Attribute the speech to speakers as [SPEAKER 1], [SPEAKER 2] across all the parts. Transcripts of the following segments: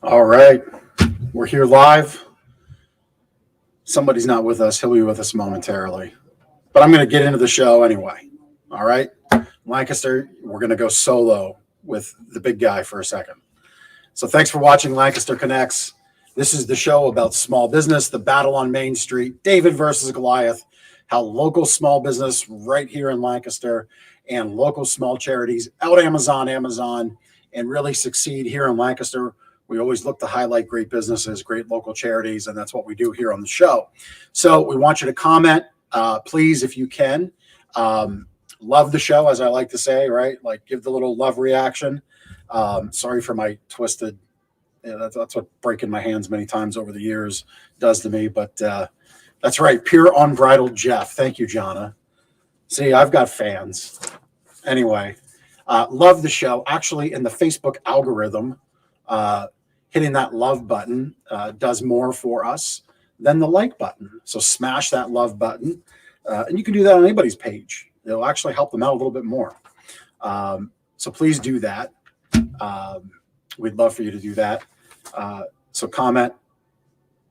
[SPEAKER 1] All right, we're here live. Somebody's not with us. He'll be with us momentarily. But I'm going to get into the show anyway. All right, Lancaster, we're going to go solo with the big guy for a second. So thanks for watching Lancaster Connects. This is the show about small business, the battle on Main Street, David versus Goliath, how local small business right here in Lancaster and local small charities out Amazon, and really succeed here in Lancaster. We always look to highlight great businesses, great local charities, and that's what we do here on the show. So we want you to comment, please, if you can. Love the show, as I like to say, right? Like, give the little love reaction. Sorry for my twisted, that's what breaking my hands many times over the years does to me. But that's right, Pure Unbridled Jeff. Thank you, Jonna. See, I've got fans. Anyway, love the show. Actually, in the Facebook algorithm, hitting that love button does more for us than the like button. So smash that love button. And you can do that on anybody's page. It'll actually help them out a little bit more. So please do that. We'd love for you to do that. So comment,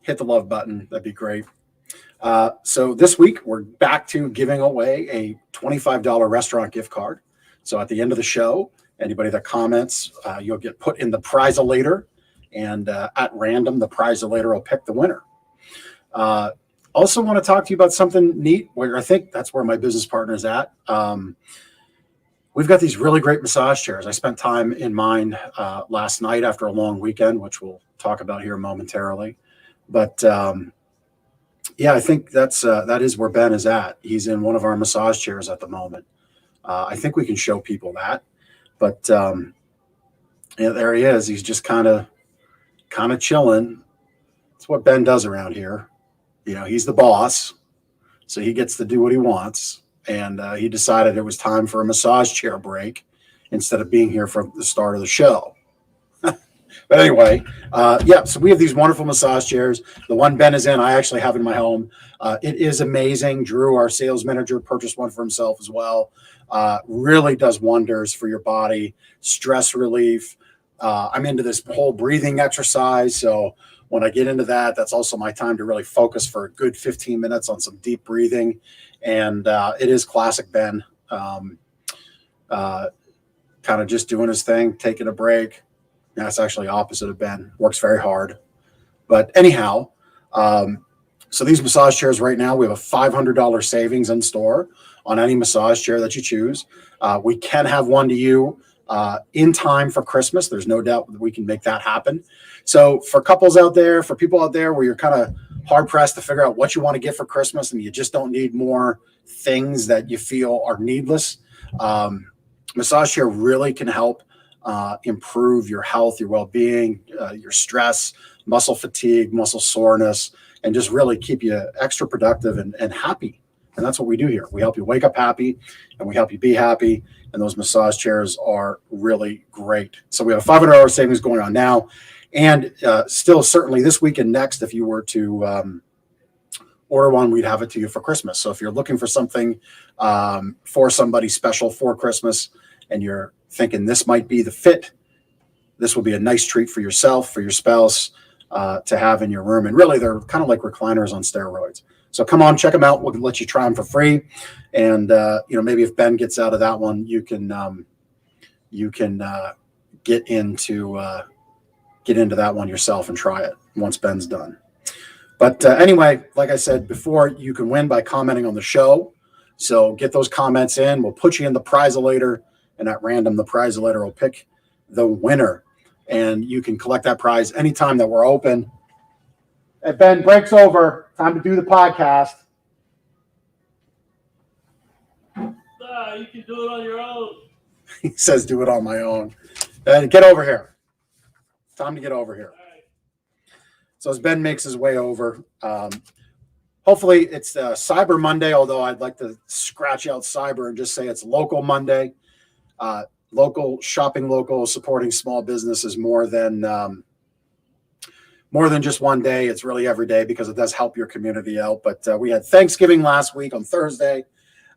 [SPEAKER 1] hit the love button. That'd be great. So this week, we're back to giving away a $25 restaurant gift card. So at the end of the show, anybody that comments, you'll get put in the prize-a-later. And at random, the prize-a-later will pick the winner. Also want to talk to you about something neat, where I think that's where my business partner is at. We've got these really great massage chairs. I spent time in mine last night after a long weekend, which we'll talk about here momentarily. But yeah, I think that is where Ben is at. He's in one of our massage chairs at the moment. I think we can show people that. But yeah, there he is. He's just kind of chilling. That's what Ben does around here. You know, he's the boss, so he gets to do what he wants. And he decided it was time for a massage chair break instead of being here for the start of the show. But anyway, yeah, so we have these wonderful massage chairs. The one Ben is in, I actually have in my home. It is amazing. Drew, our sales manager, purchased one for himself as well. Really does wonders for your body, stress relief. I'm into this whole breathing exercise. So when I get into that, that's also my time to really focus for a good 15 minutes on some deep breathing. And it is classic Ben, kind of just doing his thing, taking a break. That's actually opposite of Ben. Works very hard. But anyhow, so these massage chairs right now, we have a $500 savings in store on any massage chair that you choose. We can have one to you in time for Christmas. There's no doubt that we can make that happen. So for couples out there, for people out there where you're kind of hard pressed to figure out what you want to get for Christmas and you just don't need more things that you feel are needless, massage chair really can help improve your health, your well-being, your stress, muscle fatigue, muscle soreness, and just really keep you extra productive and happy. And that's what we do here. We help you wake up happy and we help you be happy. And those massage chairs are really great. So we have a $500 savings going on now. And still, certainly this week and next, if you were to order one, we'd have it to you for Christmas. So if you're looking for something for somebody special for Christmas and you're thinking this might be the fit, this will be a nice treat for yourself, for your spouse to have in your room. And really, they're kind of like recliners on steroids. So come on, check them out. We'll let you try them for free. And, you know, maybe if Ben gets out of that one, you can get into that one yourself and try it once Ben's done. But anyway, like I said before, you can win by commenting on the show. So get those comments in. We'll put you in the prize-a-later, and at random, the prize-a-later will pick the winner. And you can collect that prize anytime that we're open. Hey, Ben, break's over. Time to do the podcast.
[SPEAKER 2] You can do it on your own.
[SPEAKER 1] He says, do it on my own. And get over here. Time to get over here.
[SPEAKER 2] Right.
[SPEAKER 1] So as Ben makes his way over, hopefully it's Cyber Monday, although I'd like to scratch out Cyber and just say it's Local Monday. Local shopping, local supporting small business is more than just one day. It's really every day because it does help your community out. But we had Thanksgiving last week on Thursday.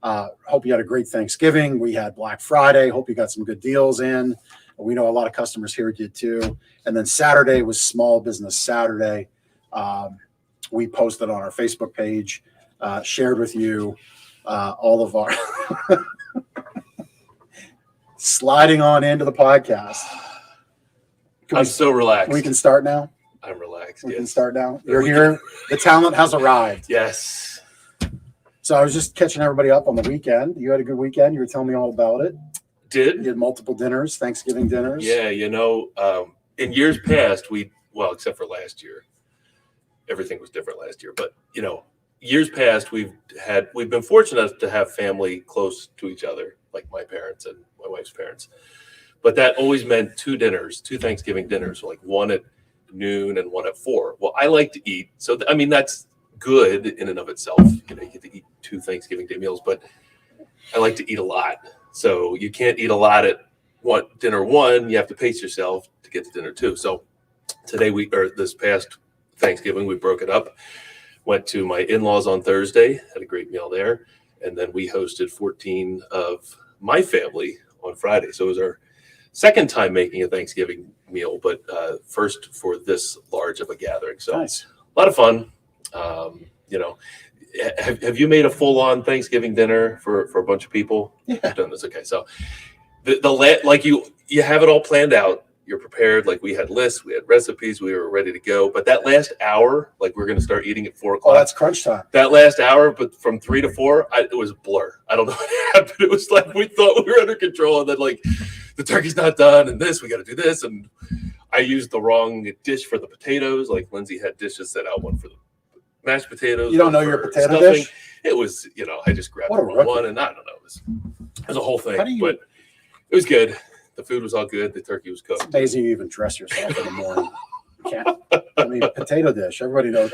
[SPEAKER 1] Hope you had a great Thanksgiving. We had Black Friday. Hope you got some good deals in. We know a lot of customers here did too. And then Saturday was Small Business Saturday. We posted on our Facebook page, shared with you all of our sliding on into the podcast.
[SPEAKER 3] I'm so relaxed.
[SPEAKER 1] We can start now.
[SPEAKER 3] I'm relaxed.
[SPEAKER 1] We
[SPEAKER 3] yes.
[SPEAKER 1] can start now. You're here. The talent has arrived.
[SPEAKER 3] Yes.
[SPEAKER 1] So I was just catching everybody up on the weekend. You had a good weekend. You were telling me all about it. You did multiple dinners, Thanksgiving dinners.
[SPEAKER 3] Yeah, in years past, except for last year, everything was different last year. But years past, we've been fortunate enough to have family close to each other, like my parents and my wife's parents. But that always meant two Thanksgiving dinners, like one at noon and one at 4. Well, I like to eat, so that's good in and of itself. You get to eat 2 Thanksgiving Day meals, but I like to eat a lot. So you can't eat a lot at dinner 1. You have to pace yourself to get to dinner 2. So this past Thanksgiving, we broke it up. Went to my in-laws on Thursday, had a great meal there, and then we hosted 14 of my family on Friday. So it was our second time making a Thanksgiving meal, but first for this large of a gathering. So
[SPEAKER 1] nice. A
[SPEAKER 3] lot of fun. Have you made a full-on Thanksgiving dinner for a bunch of people?
[SPEAKER 1] Yeah.
[SPEAKER 3] You've done this. Okay. So you have it all planned out. You're prepared. Like we had lists, we had recipes, we were ready to go. But that last hour, like we're going to start eating at 4 o'clock.
[SPEAKER 1] Oh, that's crunch time.
[SPEAKER 3] That last hour, but from 3 to 4, it was a blur. I don't know what happened. It was like we thought we were under control, and then like the turkey's not done, and we got to do this, and I used the wrong dish for the potatoes. Like Lindsay had dishes set out, one for the mashed potatoes.
[SPEAKER 1] You don't know your potato
[SPEAKER 3] stuffing.
[SPEAKER 1] dish?
[SPEAKER 3] It was, I just grabbed
[SPEAKER 1] What a
[SPEAKER 3] the wrong
[SPEAKER 1] rookie.
[SPEAKER 3] one, and I don't know. It was a whole thing,
[SPEAKER 1] How
[SPEAKER 3] but it was good. The food was all good. The turkey was cooked.
[SPEAKER 1] It's amazing you even dress yourself in the morning. You can't. Potato dish. Everybody knows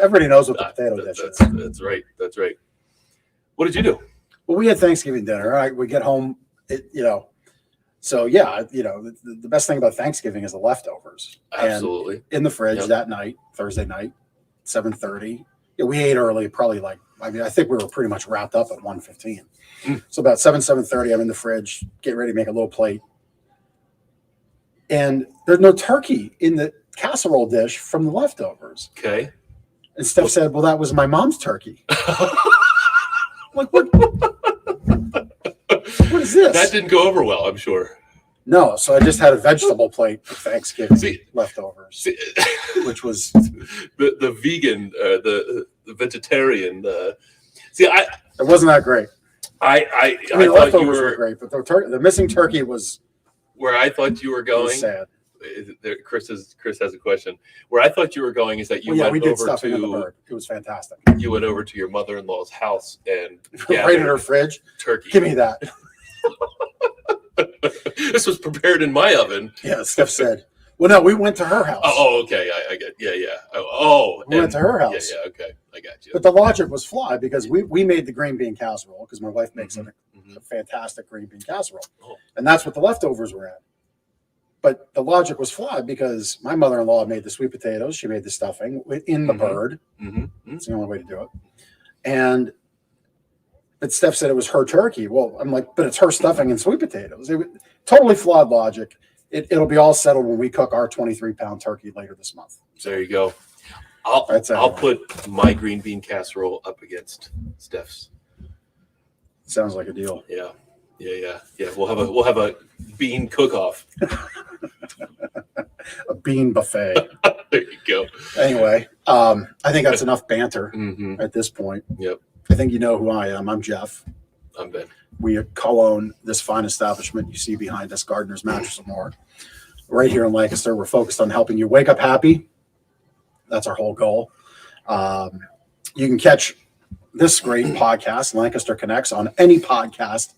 [SPEAKER 1] what the potato dish is.
[SPEAKER 3] That's right. That's right. What did you do?
[SPEAKER 1] Well, we had Thanksgiving dinner. Right? We get home, So yeah, the best thing about Thanksgiving is the leftovers.
[SPEAKER 3] Absolutely.
[SPEAKER 1] And in the fridge that night, Thursday night, 7:30. Yeah, we ate early, probably I think we were pretty much wrapped up at 1:15. So about 7:30, I'm in the fridge, getting ready to make a little plate. And there's no turkey in the casserole dish from the leftovers.
[SPEAKER 3] Okay.
[SPEAKER 1] And Steph said, well, that was my mom's turkey. Like, what is this?
[SPEAKER 3] That didn't go over well, I'm sure.
[SPEAKER 1] No, so I just had a vegetable plate for Thanksgiving leftovers, which was
[SPEAKER 3] the vegan, the vegetarian. It
[SPEAKER 1] wasn't that great.
[SPEAKER 3] I
[SPEAKER 1] The
[SPEAKER 3] thought
[SPEAKER 1] leftovers
[SPEAKER 3] you
[SPEAKER 1] were
[SPEAKER 3] were
[SPEAKER 1] great, but the missing turkey was
[SPEAKER 3] where I thought you were going.
[SPEAKER 1] sad.
[SPEAKER 3] Chris has a question. Where I thought you were going is that you went
[SPEAKER 1] we did
[SPEAKER 3] over
[SPEAKER 1] stuffing in the
[SPEAKER 3] to.
[SPEAKER 1] bird. It was fantastic.
[SPEAKER 3] You went over to your mother-in-law's house and
[SPEAKER 1] Right in her fridge.
[SPEAKER 3] turkey.
[SPEAKER 1] Give me that.
[SPEAKER 3] This was prepared in my oven.
[SPEAKER 1] Yeah, Steph said. Well, no, we went to her house.
[SPEAKER 3] Okay. I get. Yeah.
[SPEAKER 1] We went to her house.
[SPEAKER 3] Yeah. Okay, I got you.
[SPEAKER 1] But the logic was flawed because we made the green bean casserole because my wife makes a fantastic green bean casserole.
[SPEAKER 3] Oh.
[SPEAKER 1] And that's what the leftovers were in. But the logic was flawed because my mother-in-law made the sweet potatoes. She made the stuffing in the bird. It's the only way to do it. But Steph said it was her turkey. Well, I'm like, but it's her stuffing and sweet potatoes. Totally flawed logic. It'll be all settled when we cook our 23-pound turkey later this month.
[SPEAKER 3] There you go. I'll put my green bean casserole up against Steph's.
[SPEAKER 1] Sounds like a deal.
[SPEAKER 3] Yeah. We'll have a bean cook-off.
[SPEAKER 1] A bean buffet.
[SPEAKER 3] There you go.
[SPEAKER 1] Anyway, I think that's enough banter at this point.
[SPEAKER 3] Yep.
[SPEAKER 1] I think you know who I am. I'm Jeff.
[SPEAKER 3] I'm Ben.
[SPEAKER 1] We co-own this fine establishment you see behind us, Gardener's Mattress and More. Right here in Lancaster, we're focused on helping you wake up happy. That's our whole goal. You can catch this great podcast, Lancaster Connects, on any podcast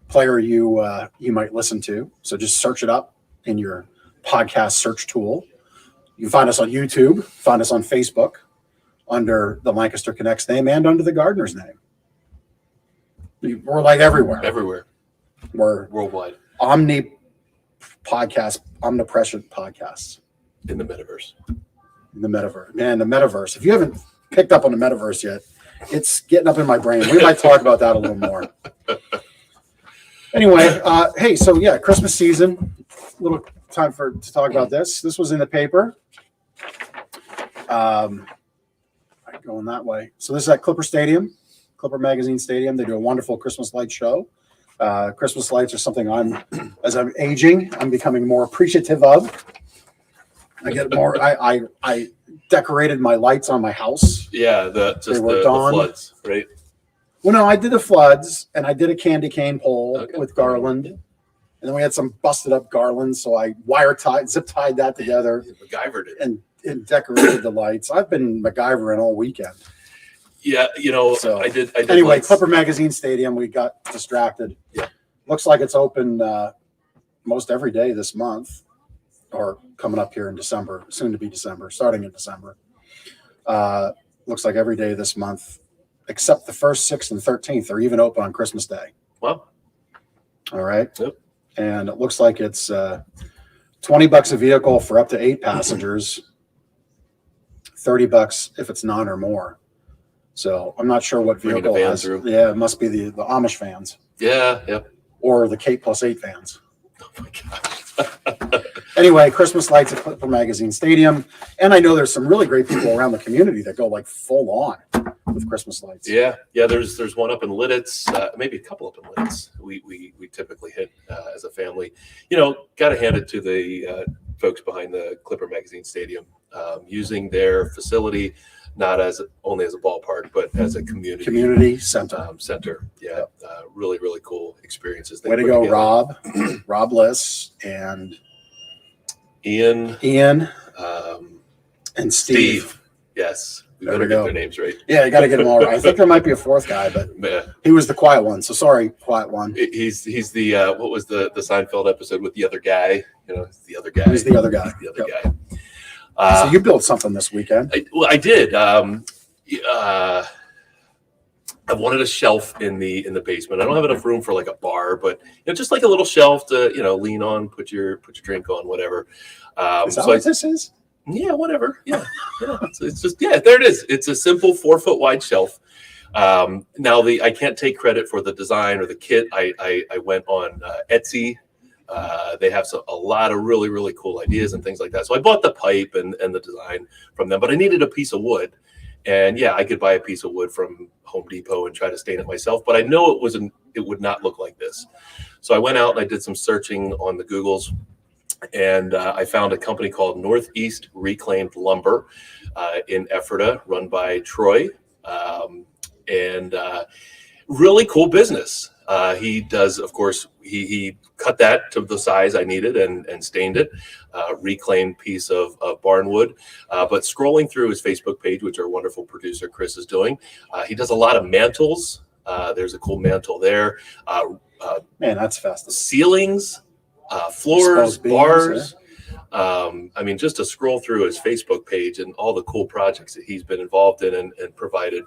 [SPEAKER 1] player you might listen to. So just search it up in your podcast search tool. You can find us on YouTube, find us on Facebook under the Lancaster Connects name and under the Gardener's name. We're like everywhere. We're
[SPEAKER 3] worldwide.
[SPEAKER 1] omnipresent podcasts.
[SPEAKER 3] In the metaverse.
[SPEAKER 1] In the metaverse. Man, the metaverse. If you haven't picked up on the metaverse yet, it's getting up in my brain. We might talk about that a little more. Anyway, hey, so yeah, Christmas season, little time to talk about this. This was in the paper. Going that way. So this is at Clipper Stadium, Clipper Magazine Stadium. They do a wonderful Christmas light show. Christmas lights are something as I'm aging, I'm becoming more appreciative of. I get more. I decorated my lights on my house.
[SPEAKER 3] Yeah, the floods, right?
[SPEAKER 1] Well, no, I did the floods, and I did a candy cane pole with garland, and then we had some busted up garland, so I zip tied that together,
[SPEAKER 3] MacGyvered it,
[SPEAKER 1] and decorated the lights. I've been MacGyvering all weekend.
[SPEAKER 3] Yeah, so I did.
[SPEAKER 1] Anyway,
[SPEAKER 3] lights.
[SPEAKER 1] Clipper Magazine Stadium. We got distracted.
[SPEAKER 3] Yeah,
[SPEAKER 1] looks like it's open most every day this month, or coming up here in December, soon to be December, starting in December. Looks like every day this month, except the 1st, 6th, and 13th, are even open on Christmas Day.
[SPEAKER 3] Wow.
[SPEAKER 1] All right.
[SPEAKER 3] Yep.
[SPEAKER 1] And it looks like it's $20 a vehicle for up to 8 passengers, $30 if it's 9 or more. So I'm not sure what vehicle has.
[SPEAKER 3] Through.
[SPEAKER 1] Yeah, it must be the Amish fans.
[SPEAKER 3] Yeah. Yep.
[SPEAKER 1] Or the K plus 8 fans.
[SPEAKER 3] Oh my gosh.
[SPEAKER 1] Anyway, Christmas lights at Clipper Magazine Stadium. And I know there's some really great people around the community that go like full on with Christmas lights.
[SPEAKER 3] Yeah. There's one up in Lidditz, maybe a couple up in Lidditz. We typically hit as a family. Got to hand it to the folks behind the Clipper Magazine Stadium, using their facility not only as a ballpark, but as a community
[SPEAKER 1] center.
[SPEAKER 3] Yeah, really cool experiences.
[SPEAKER 1] Way to go, together. Rob Liss, and
[SPEAKER 3] Ian,
[SPEAKER 1] and Steve.
[SPEAKER 3] Yes. We better get their names right.
[SPEAKER 1] Yeah, you got to get them all right. I think there might be a 4th guy, but he was the quiet one. So sorry, quiet one.
[SPEAKER 3] He's the what was the Seinfeld episode with the other guy? The other guy.
[SPEAKER 1] He's the other guy.
[SPEAKER 3] The other guy.
[SPEAKER 1] So you built something this weekend.
[SPEAKER 3] I did. I wanted a shelf in the basement. I don't have enough room for like a bar, but just like a little shelf to lean on, put your drink on, whatever.
[SPEAKER 1] Is that what this is?
[SPEAKER 3] Yeah, whatever. Yeah. It's just there it is. It's a simple 4-foot wide shelf. Now I can't take credit for the design or the kit. I went on Etsy. They have a lot of really cool ideas and things like that. So I bought the pipe and the design from them, but I needed a piece of wood. And yeah, I could buy a piece of wood from Home Depot and try to stain it myself, but I know it would not look like this. So I went out and I did some searching on the Googles, and I found a company called Northeast Reclaimed Lumber in Ephrata, run by Troy, and really cool business. He does, of course, he cut that to the size I needed and stained it, reclaimed piece of barnwood. But scrolling through his Facebook page, which our wonderful producer Chris is doing, he does a lot of mantles. There's a cool mantle there.
[SPEAKER 1] Man, that's fast.
[SPEAKER 3] Ceilings, floors, bars. Just to scroll through his Facebook page and all the cool projects that he's been involved in and provided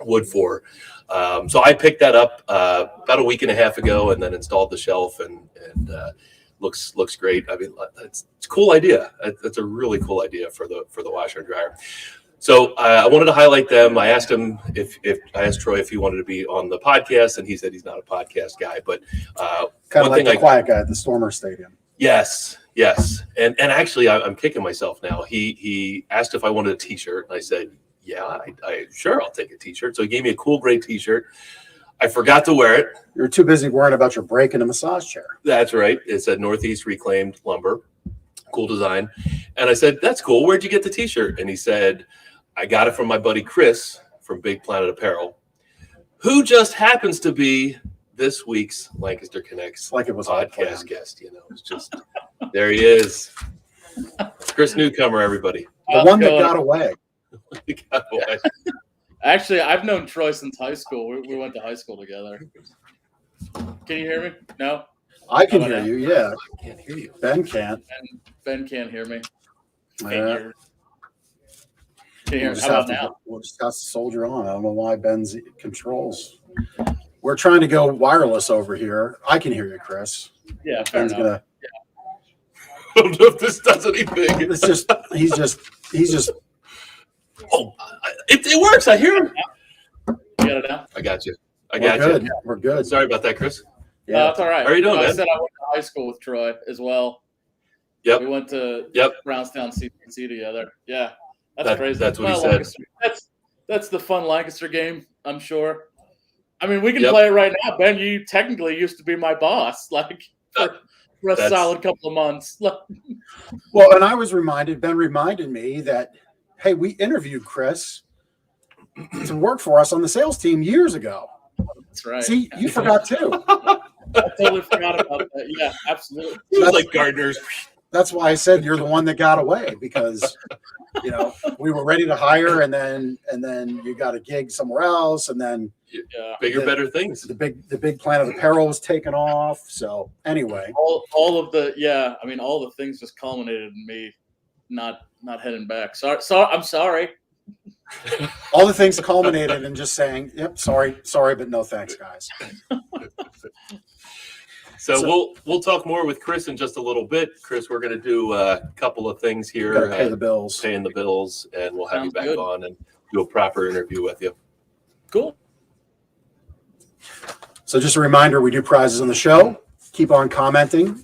[SPEAKER 3] wood for. So I picked that up about a week and a half ago, and then installed the shelf, and looks great. It's a cool idea. It's a really cool idea for the washer and dryer. So I wanted to highlight them. I asked him I asked Troy if he wanted to be on the podcast, and he said he's not a podcast guy, but
[SPEAKER 1] kind of like the quiet guy at the Stormer Stadium.
[SPEAKER 3] Yes. And actually, I'm kicking myself now. He asked if I wanted a T-shirt, and I said, yeah, I sure, I'll take a T-shirt. So he gave me a cool gray T-shirt. I forgot to wear it.
[SPEAKER 1] You were too busy worrying about your break in a massage chair.
[SPEAKER 3] That's right. It said Northeast Reclaimed Lumber. Cool design. And I said, that's cool. Where'd you get the T-shirt? And he said, I got it from my buddy Chris from BigPlanetApparel, who just happens to be this week's Lancaster Connects
[SPEAKER 1] like it was
[SPEAKER 3] podcast guest. It's just there he is. Chris Newcomer, everybody.
[SPEAKER 1] The one that got away.
[SPEAKER 4] Actually, I've known Troy since high school. We went to high school together. Can you hear me? No?
[SPEAKER 1] I can hear you, yeah.
[SPEAKER 3] I can't hear you.
[SPEAKER 1] Ben can't.
[SPEAKER 4] Ben can't hear me.
[SPEAKER 1] Yeah.
[SPEAKER 4] Can you hear me? How about now?
[SPEAKER 1] We'll just have to soldier on. I don't know why Ben's controls. We're trying to go wireless over here. I can hear you, Chris.
[SPEAKER 4] Yeah, fair
[SPEAKER 1] Ben's
[SPEAKER 4] enough.
[SPEAKER 1] gonna.
[SPEAKER 3] I don't know if this does anything.
[SPEAKER 1] It's just he's just.
[SPEAKER 3] Oh, it works. I hear him.
[SPEAKER 4] You got it now?
[SPEAKER 3] I got you.
[SPEAKER 1] We're good.
[SPEAKER 3] Sorry about that, Chris.
[SPEAKER 1] Yeah,
[SPEAKER 4] that's all right.
[SPEAKER 3] How are you doing,
[SPEAKER 4] I
[SPEAKER 3] man?
[SPEAKER 4] said I went to high school with Troy as well.
[SPEAKER 3] Yep.
[SPEAKER 4] We went to Brownstown CPC together. Yeah, that's crazy.
[SPEAKER 3] That's what he said.
[SPEAKER 4] Lancaster. That's the fun Lancaster game, I'm sure. I mean, we can play it right now. Ben, you technically used to be my boss, like for a solid couple of months.
[SPEAKER 1] Well, and Ben reminded me that, hey, we interviewed Chris to work for us on the sales team years ago.
[SPEAKER 4] That's right.
[SPEAKER 1] See, you forgot too.
[SPEAKER 4] I totally forgot about that. Yeah, absolutely.
[SPEAKER 3] It was like gardeners.
[SPEAKER 1] That's why I said you're the one that got away, because we were ready to hire, and then you got a gig somewhere else, and then
[SPEAKER 3] bigger, better things.
[SPEAKER 1] The big Planet Apparel was taken off. So anyway,
[SPEAKER 4] all of the things just culminated in me not heading back. Sorry, I'm sorry.
[SPEAKER 1] All the things culminated in just saying, "Yep, sorry, but no thanks, guys."
[SPEAKER 3] So we'll talk more with Chris in just a little bit. Chris, we're going to do a couple of things here.
[SPEAKER 1] Pay the bills.
[SPEAKER 3] Paying the bills, and we'll have you back
[SPEAKER 4] good.
[SPEAKER 3] on and do a proper interview with you.
[SPEAKER 4] Cool.
[SPEAKER 1] So just a reminder, we do prizes on the show. Keep on commenting.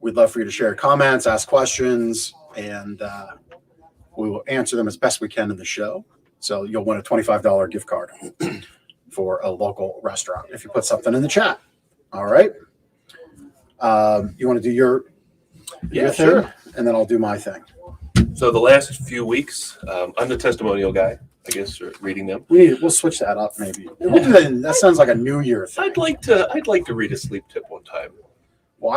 [SPEAKER 1] We'd love for you to share comments, ask questions, and we will answer them as best we can in the show. So you'll win a $25 gift card for a local restaurant if you put something in the chat. All right. You want to do your thing?
[SPEAKER 3] Sure.
[SPEAKER 1] And then I'll do my thing.
[SPEAKER 3] So the last few weeks, I'm the testimonial guy, I guess, or reading them.
[SPEAKER 1] We'll switch that up maybe. We'll do that. That sounds like a New Year thing.
[SPEAKER 3] I'd like to read a sleep tip one time.
[SPEAKER 1] Well,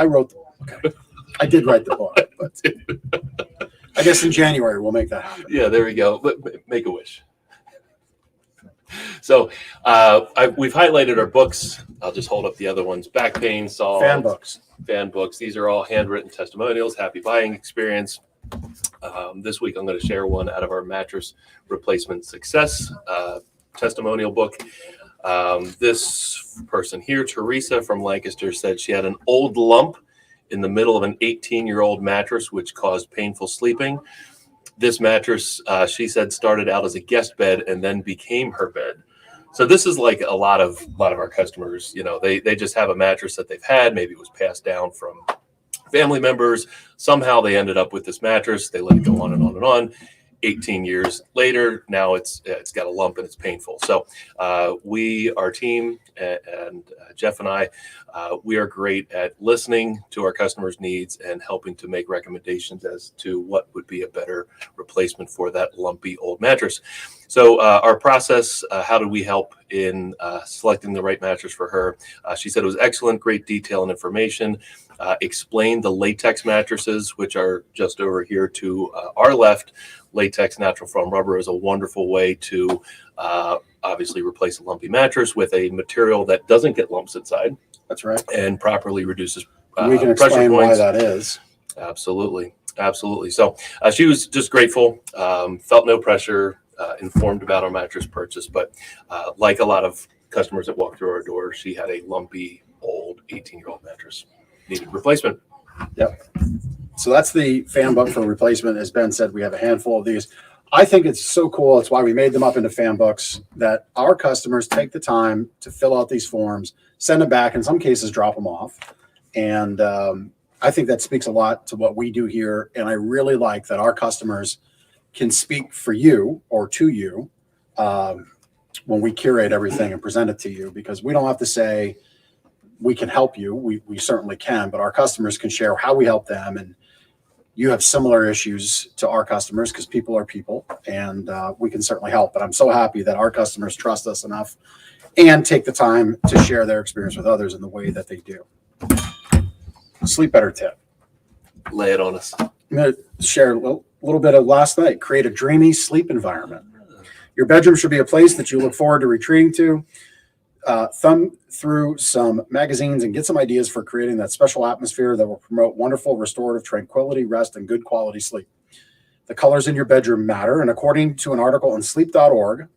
[SPEAKER 1] I did write the book, but I guess in January we'll make that happen.
[SPEAKER 3] Yeah, there we go. But make a wish. So we've highlighted our books. I'll just hold up the other ones. Back Pain Solved. Fan books. These are all handwritten testimonials. Happy buying experience. This week I'm going to share one out of our mattress replacement success testimonial book. This person here, Teresa from Lancaster, said she had an old lump in the middle of an 18-year-old mattress, which caused painful sleeping. This mattress, she said, started out as a guest bed and then became her bed. So this is like a lot of our customers. They just have a mattress that they've had. Maybe it was passed down from family members. Somehow they ended up with this mattress. They let it go on and on and on. 18 years later, now it's got a lump and it's painful. So our team and Jeff and I, we are great at listening to our customers' needs and helping to make recommendations as to what would be a better replacement for that lumpy old mattress. So our process, how do we help in selecting the right mattress for her? She said it was excellent, great detail and information. Explained the latex mattresses, which are just over here to our left. Latex natural foam rubber is a wonderful way to obviously replace a lumpy mattress with a material that doesn't get lumps inside.
[SPEAKER 1] That's right.
[SPEAKER 3] And properly reduces
[SPEAKER 1] we can explain why that is.
[SPEAKER 3] Absolutely. So she was just grateful, felt no pressure, informed about our mattress purchase. But like a lot of customers that walk through our door, she had a lumpy, old 18-year-old mattress. Needed replacement.
[SPEAKER 1] Yep. So that's the fan book for replacement. As Ben said, we have a handful of these. I think it's so cool. It's why we made them up into fan books, that our customers take the time to fill out these forms, send them back, in some cases drop them off. And I think that speaks a lot to what we do here. And I really like that our customers can speak for you or to you when we curate everything and present it to you, because we don't have to say we can help you. We certainly can, but our customers can share how we help them. And you have similar issues to our customers, because people are people, and we can certainly help. But I'm so happy that our customers trust us enough and take the time to share their experience with others in the way that they do. Sleep better tip.
[SPEAKER 3] Lay it on us.
[SPEAKER 1] I'm going to share a little bit of last night. Create a dreamy sleep environment. Your bedroom should be a place that you look forward to retreating to. Thumb through some magazines and get some ideas for creating that special atmosphere that will promote wonderful restorative tranquility, rest, and good quality sleep. The colors in your bedroom matter, and according to an article on sleep.org,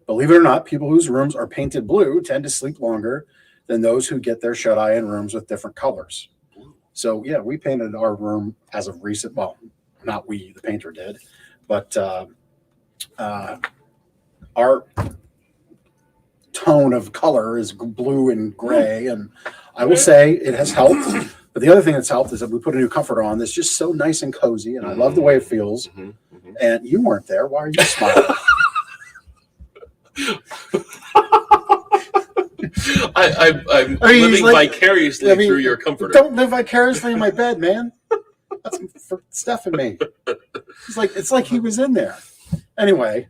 [SPEAKER 1] believe it or not, people whose rooms are painted blue tend to sleep longer than those who get their shut-eye in rooms with different colors. So yeah, we painted our room as of recent. Well, not we, the painter did, but our tone of color is blue and gray, and I will say it has helped. But the other thing that's helped is that we put a new comforter on that's just so nice and cozy, and I love the way it feels. And you weren't there. Why are you smiling?
[SPEAKER 3] I'm living vicariously through your comforter.
[SPEAKER 1] Don't live vicariously in my bed, man. That's for Steph and me. It's like he was in there. Anyway,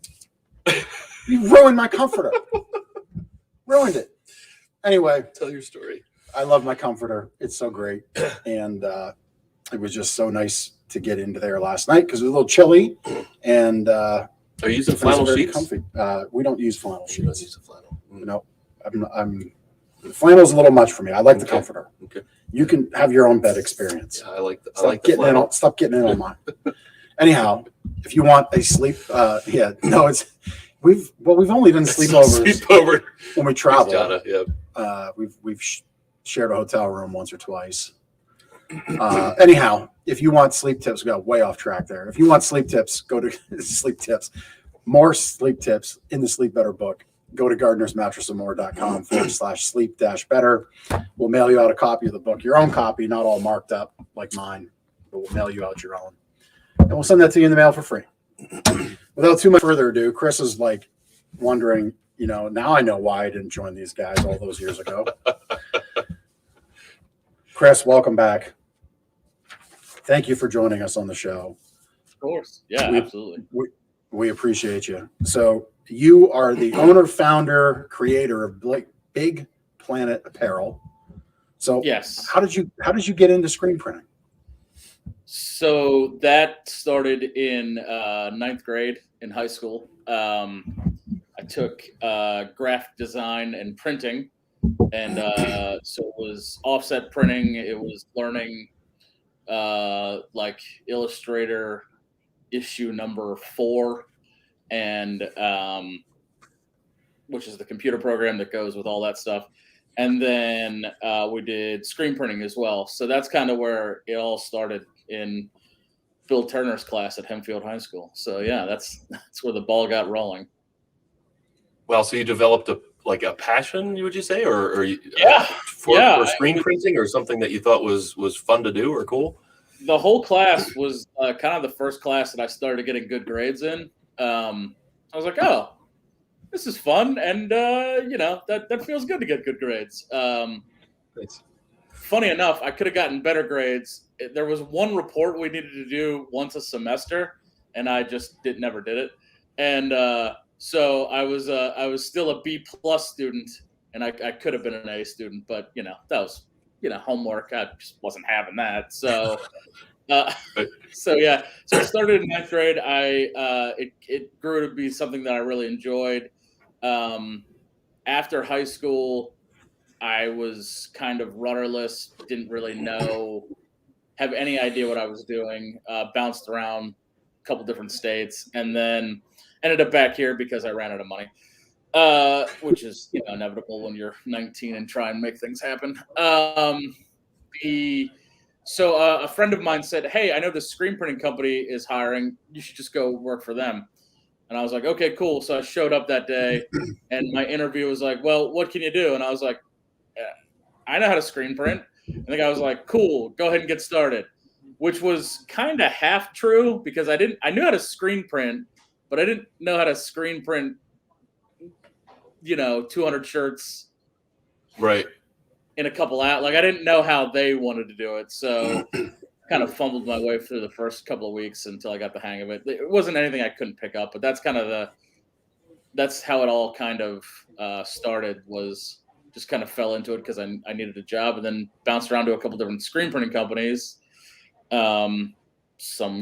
[SPEAKER 1] you ruined my comforter. Ruined it. Anyway,
[SPEAKER 3] tell your story.
[SPEAKER 1] I love my comforter. It's so great. And it was just so nice to get into there last night because it was a little chilly. And
[SPEAKER 3] are you using flannel sheets?
[SPEAKER 1] Comfy. We don't use flannel sheets.
[SPEAKER 3] You don't use a flannel.
[SPEAKER 1] No, I'm flannel's a little much for me. I like the comforter.
[SPEAKER 3] Okay.
[SPEAKER 1] You can have your own bed experience.
[SPEAKER 3] Yeah, I like the
[SPEAKER 1] flannel. Stop getting in on mine. Anyhow, if you want a sleep, we've only done sleepovers when we travel. We've shared a hotel room once or twice. Anyhow, if you want sleep tips, we got way off track there. If you want sleep tips, go to Sleep Tips. More sleep tips in the Sleep Better book. Go to gardenersmattressandmore.com/sleep-better. We'll mail you out a copy of the book, your own copy, not all marked up like mine, but we'll mail you out your own. And we'll send that to you in the mail for free. Without too much further ado, Chris is like wondering, now I know why I didn't join these guys all those years ago. Chris, welcome back. Thank you for joining us on the show.
[SPEAKER 4] Of course. Yeah, absolutely.
[SPEAKER 1] We appreciate you. So you are the owner, founder, creator of Big Planet Apparel. So
[SPEAKER 4] yes.
[SPEAKER 1] How did you get into screen printing?
[SPEAKER 4] So that started in ninth grade in high school. I took graphic design and printing, and so it was offset printing. It was learning like Illustrator issue number 4, and which is the computer program that goes with all that stuff. And then we did screen printing as well. So that's kind of where it all started in Bill Turner's class at Hempfield High School. So yeah, that's where the ball got rolling.
[SPEAKER 3] Well, so you developed a passion, would you say, or for screen printing, or something that you thought was fun to do or cool?
[SPEAKER 4] The whole class was kind of the first class that I started getting good grades in. I was like, oh, this is fun, and that feels good to get good grades.
[SPEAKER 3] Thanks.
[SPEAKER 4] Funny enough, I could have gotten better grades. There was one report we needed to do once a semester, and I just never did it. And so I was still a B+ student, and I could have been an A student, but that was homework. I just wasn't having that. So so I started in ninth grade. It grew to be something that I really enjoyed. After high school, I was kind of rudderless, didn't really have any idea what I was doing, bounced around a couple different states, and then ended up back here because I ran out of money, which is inevitable when you're 19 and try and make things happen. So a friend of mine said, hey, I know this screen printing company is hiring. You should just go work for them. And I was like, okay, cool. So I showed up that day, and my interview was like, well, what can you do? And I was like, I know how to screen print. And the guy was like, cool, go ahead and get started, which was kind of half true because I knew how to screen print, but I didn't know how to screen print, 200 shirts.
[SPEAKER 3] Right.
[SPEAKER 4] In a couple out. Like I didn't know how they wanted to do it. So kind of fumbled my way through the first couple of weeks until I got the hang of it. It wasn't anything I couldn't pick up, but that's how it all kind of started, was just kind of fell into it because I needed a job, and then bounced around to a couple different screen printing companies. Some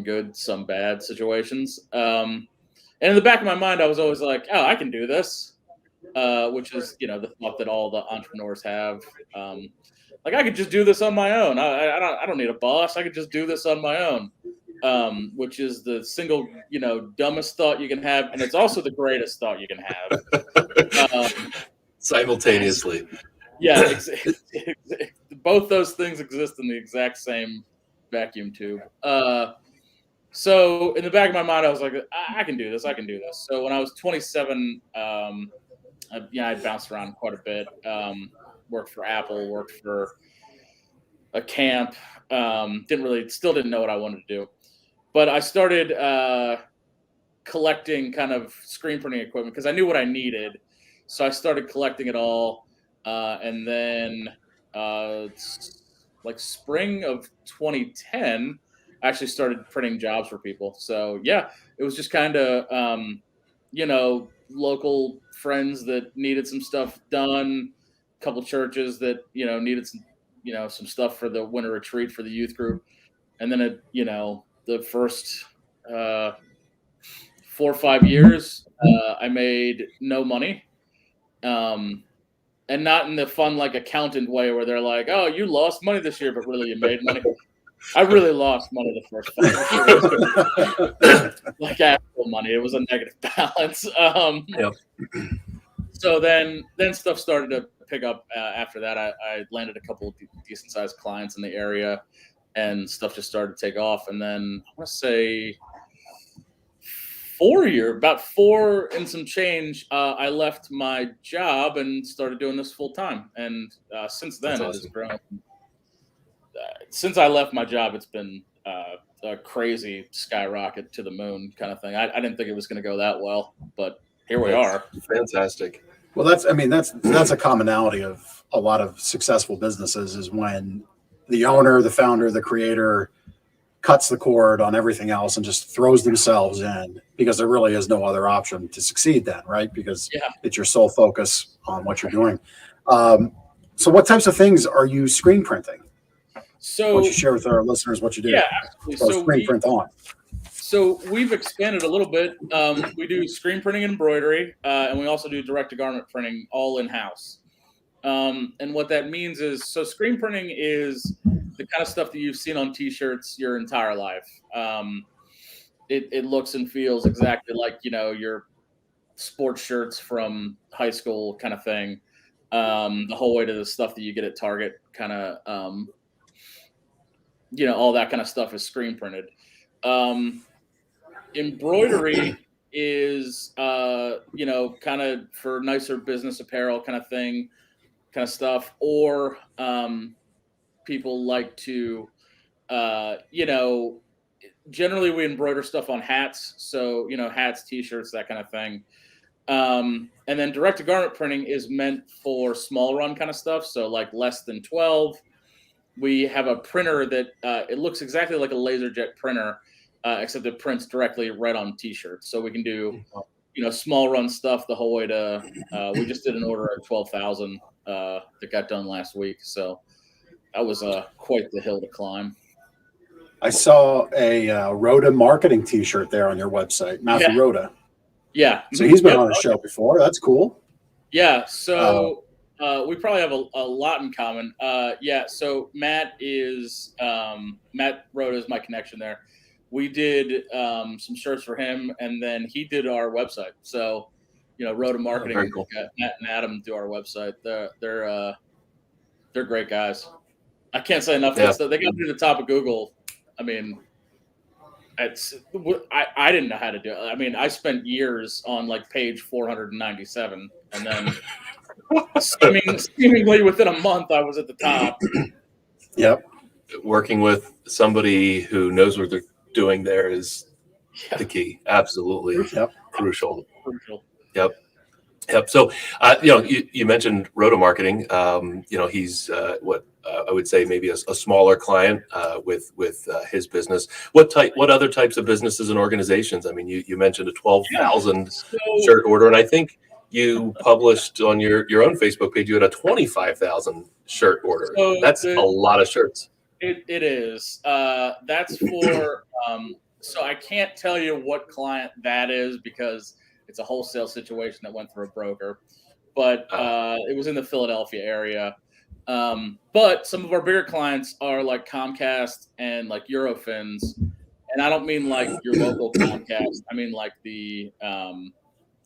[SPEAKER 4] good, some bad situations. And in the back of my mind, I was always like, oh, I can do this. Which is, the thought that all the entrepreneurs have. I could just do this on my own. I don't need a boss. I could just do this on my own. Which is the single, dumbest thought you can have, and it's also the greatest thought you can have.
[SPEAKER 3] Simultaneously.
[SPEAKER 4] Yeah, both those things exist in the exact same vacuum tube. So in the back of my mind, I was like, I can do this. I can do this. So when I was 27, I bounced around quite a bit. Worked for Apple, worked for a camp. Still didn't know what I wanted to do, but I started collecting kind of screen printing equipment because I knew what I needed. So I started collecting it all, and then like spring of 2010, I actually started printing jobs for people. So yeah, it was just kind of local friends that needed some stuff done, a couple churches that needed some stuff for the winter retreat for the youth group, and then the first 4 or 5 years, I made no money. And not in the fun, like, accountant way where they're like, oh, you lost money this year, but really you made money. I really lost money the first 5 years. Like actual money. It was a negative balance. So then stuff started to pick up after that. I landed a couple of decent sized clients in the area, and stuff just started to take off. And then I want to say about 4 and some change, I left my job and started doing this full time. And since then, it has grown. Since I left my job, it's been a crazy skyrocket to the moon kind of thing. I didn't think it was going to go that well, but here we are.
[SPEAKER 3] Fantastic.
[SPEAKER 1] Well, that's a commonality of a lot of successful businesses is when the owner, the founder, the creator cuts the cord on everything else and just throws themselves in, because there really is no other option to succeed then, right? Because it's your sole focus on what you're doing. So what types of things are you screen printing?
[SPEAKER 4] So
[SPEAKER 1] why don't you share with our listeners what you do?
[SPEAKER 4] Yeah, absolutely.
[SPEAKER 1] So screen print on.
[SPEAKER 4] So we've expanded a little bit. We do screen printing and embroidery, and we also do direct-to-garment printing all in-house. And what that means is, so screen printing is the kind of stuff that you've seen on T-shirts your entire life. It looks and feels exactly like, your sports shirts from high school kind of thing. The whole way to the stuff that you get at Target, kind of, all that kind of stuff is screen printed. Embroidery is, kind of for nicer business apparel kind of thing, kind of stuff, or people like to, generally we embroider stuff on hats. So, hats, T-shirts, that kind of thing. And then direct to garment printing is meant for small run kind of stuff. So like less than 12. We have a printer that it looks exactly like a LaserJet printer, except it prints directly right on T-shirts. So we can do, small run stuff the whole way to, we just did an order at 12,000 that got done last week. So that was quite the hill to climb.
[SPEAKER 1] I saw a Rhoda marketing T-shirt there on your website, Matthew Rhoda.
[SPEAKER 4] Yeah.
[SPEAKER 1] So he's been on the show before. That's cool.
[SPEAKER 4] Yeah. So we probably have a lot in common. So Matt Rhoda is my connection there. We did some shirts for him, and then he did our website. So, Rhoda Marketing,
[SPEAKER 3] cool.
[SPEAKER 4] Matt and Adam do our website. They're great guys. I can't say enough. Yeah. They got to the top of Google. I mean, I didn't know how to do it. I mean, I spent years on like page 497, and then seemingly within a month, I was at the top.
[SPEAKER 1] Yep.
[SPEAKER 3] Working with somebody who knows what they're doing there is the key. Absolutely crucial. Yep. So, you mentioned Rhoda Marketing. He's I would say maybe a smaller client with his business. What other types of businesses and organizations? I mean, you mentioned a 12,000 shirt order, and I think you published on your own Facebook page you had a 25,000 shirt order. So that's a lot of shirts.
[SPEAKER 4] It is. That's for. So I can't tell you what client that is because it's a wholesale situation that went through a broker, but it was in the Philadelphia area. But some of our bigger clients are like Comcast and like Eurofins, and I don't mean like your local Comcast. I mean like the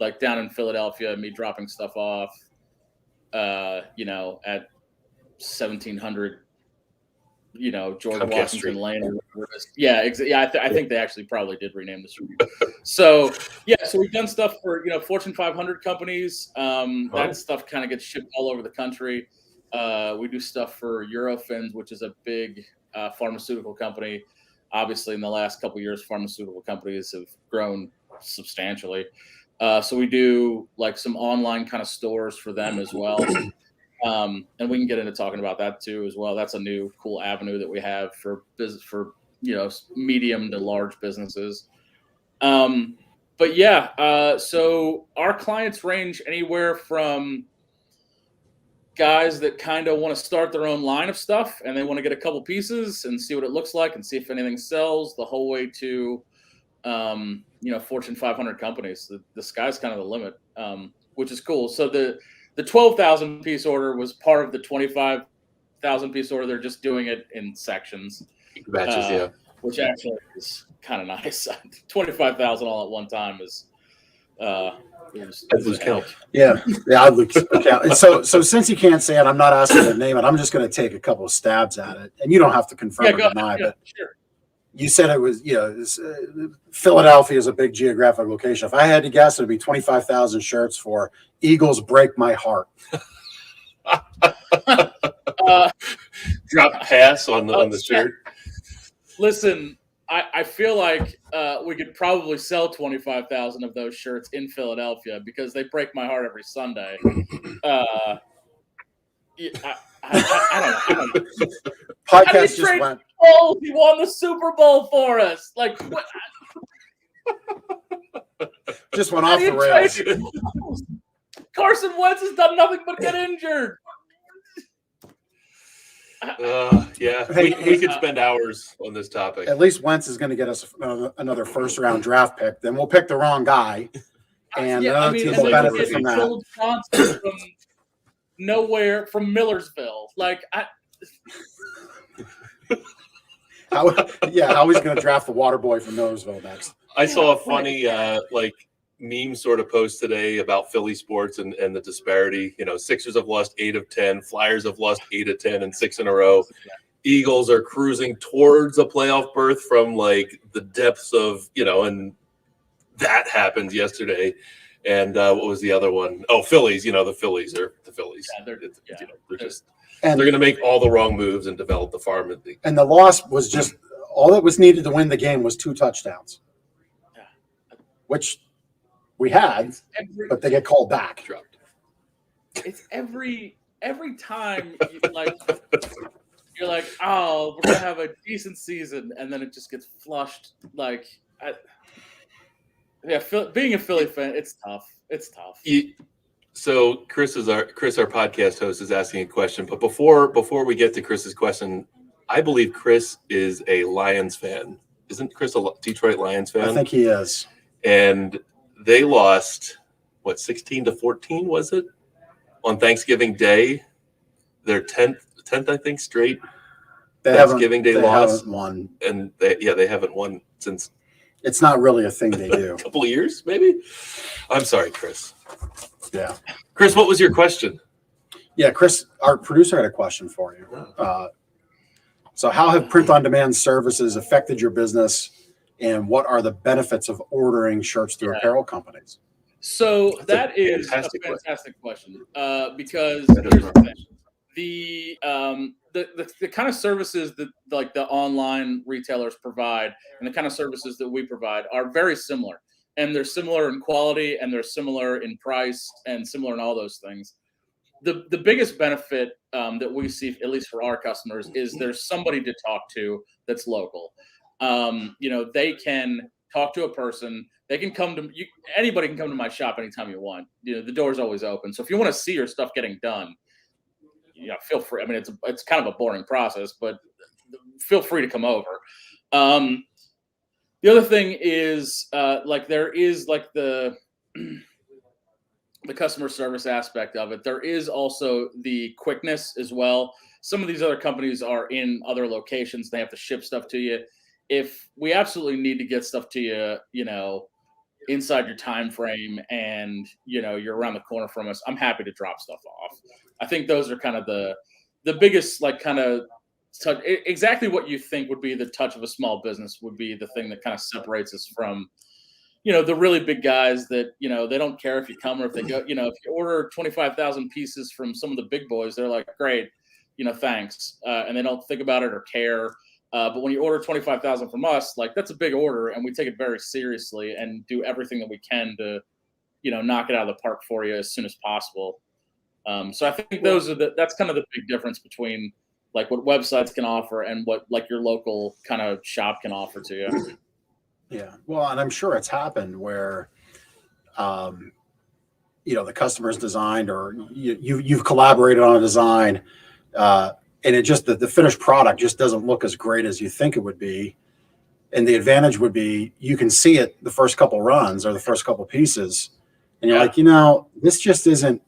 [SPEAKER 4] like down in Philadelphia, me dropping stuff off, at 1700. George
[SPEAKER 3] Comcast
[SPEAKER 4] Washington
[SPEAKER 3] Street.
[SPEAKER 4] Lane. I think they actually probably did rename the street. So we've done stuff for Fortune 500 companies. That stuff kind of gets shipped all over the country. We do stuff for Eurofins, which is a big pharmaceutical company. Obviously, in the last couple of years, pharmaceutical companies have grown substantially. So we do like some online kind of stores for them as well. And we can get into talking about that too as well. That's a new cool avenue that we have for business, for medium to large businesses. But yeah, so our clients range anywhere from guys that kind of want to start their own line of stuff and they want to get a couple pieces and see what it looks like and see if anything sells, the whole way to Fortune 500 companies. The sky's kind of the limit, which is cool. So the 12,000 piece order was part of the 25,000 piece order. They're just doing it in sections,
[SPEAKER 3] Batches,
[SPEAKER 4] which actually is kind of nice. 25,000 all at one time is
[SPEAKER 3] I'd lose count.
[SPEAKER 1] Yeah, I'd lose count. So since you can't say it, I'm not asking to name it. I'm just going to take a couple of stabs at it, and you don't have to confirm or deny. But
[SPEAKER 4] sure.
[SPEAKER 1] You said it was, Philadelphia is a big geographic location. If I had to guess, it'd be 25,000 shirts for Eagles Break My Heart.
[SPEAKER 3] Drop pass on the shirt.
[SPEAKER 4] Listen, I feel like we could probably sell 25,000 of those shirts in Philadelphia because they break my heart every Sunday. I don't know.
[SPEAKER 1] Podcast just went.
[SPEAKER 4] Oh, he won the Super Bowl for us. Like, what?
[SPEAKER 1] Just went off the rails.
[SPEAKER 4] Carson Wentz has done nothing but get injured.
[SPEAKER 3] Yeah, we could spend hours on this topic.
[SPEAKER 1] At least Wentz is going to get us another first-round draft pick. Then we'll pick the wrong guy, and another team will benefit from that.
[SPEAKER 4] Johnson from nowhere, from Millersville. Like,
[SPEAKER 1] how he's going to draft the water boy from Millersville next?
[SPEAKER 3] I saw a funny meme sort of post today about Philly sports and the disparity. Sixers have lost 8 of 10, Flyers have lost 8 of 10 and 6 in a row. Eagles are cruising towards a playoff berth from like the depths of, and that happened yesterday. And what was the other one? Oh, Phillies. The Phillies are the Phillies. Yeah, they're going to make all the wrong moves and develop the farm.
[SPEAKER 1] And the loss was just all that was needed to win the game was 2 touchdowns, which we had, but they get called back.
[SPEAKER 4] It's every time you're like, oh, we're gonna have a decent season, and then it just gets flushed. Like, being a Philly fan, it's tough. It's tough.
[SPEAKER 3] So Chris, our podcast host, is asking a question. But before we get to Chris's question, I believe Chris is a Lions fan. Isn't Chris a Detroit Lions fan?
[SPEAKER 1] I think he is.
[SPEAKER 3] And they lost, 16-14, was it? On Thanksgiving Day, their 10th, I think, straight Thanksgiving Day loss.
[SPEAKER 1] Haven't won.
[SPEAKER 3] And they haven't won since.
[SPEAKER 1] It's not really a thing they do.
[SPEAKER 3] A couple of years, maybe? I'm sorry, Chris.
[SPEAKER 1] Yeah.
[SPEAKER 3] Chris, what was your question?
[SPEAKER 1] Yeah, Chris, our producer had a question for you. So how have print-on-demand services affected your business, and what are the benefits of ordering shirts through apparel companies?
[SPEAKER 4] So that is a fantastic question because the kind of services that like the online retailers provide and the kind of services that we provide are very similar, and they're similar in quality and they're similar in price and similar in all those things. The biggest benefit that we see, at least for our customers, is there's somebody to talk to that's local. They can talk to a person. They can come to you. Anybody can come to my shop anytime you want. The door's always open. So if you want to see your stuff getting done, feel free. I mean, it's kind of a boring process, but feel free to come over. The other thing is there is the customer service aspect of it. There is also the quickness as well. Some of these other companies are in other locations. They have to ship stuff to you. If we absolutely need to get stuff to you, inside your time frame and, you're around the corner from us, I'm happy to drop stuff off. I think those are kind of the biggest, touch. Exactly what you think would be the touch of a small business would be the thing that kind of separates us from, the really big guys that, they don't care if you come or if they go, if you order 25,000 pieces from some of the big boys, they're like, great, thanks. And they don't think about it or care. But when you order 25,000 from us, like that's a big order and we take it very seriously and do everything that we can to, knock it out of the park for you as soon as possible. So I think that's kind of the big difference between like what websites can offer and what like your local kind of shop can offer to you.
[SPEAKER 1] Yeah. Well, and I'm sure it's happened where, the customer's designed or you've collaborated on a design, and it just, the finished product just doesn't look as great as you think it would be. And the advantage would be you can see it the first couple runs or the first couple pieces. And you're like, this just isn't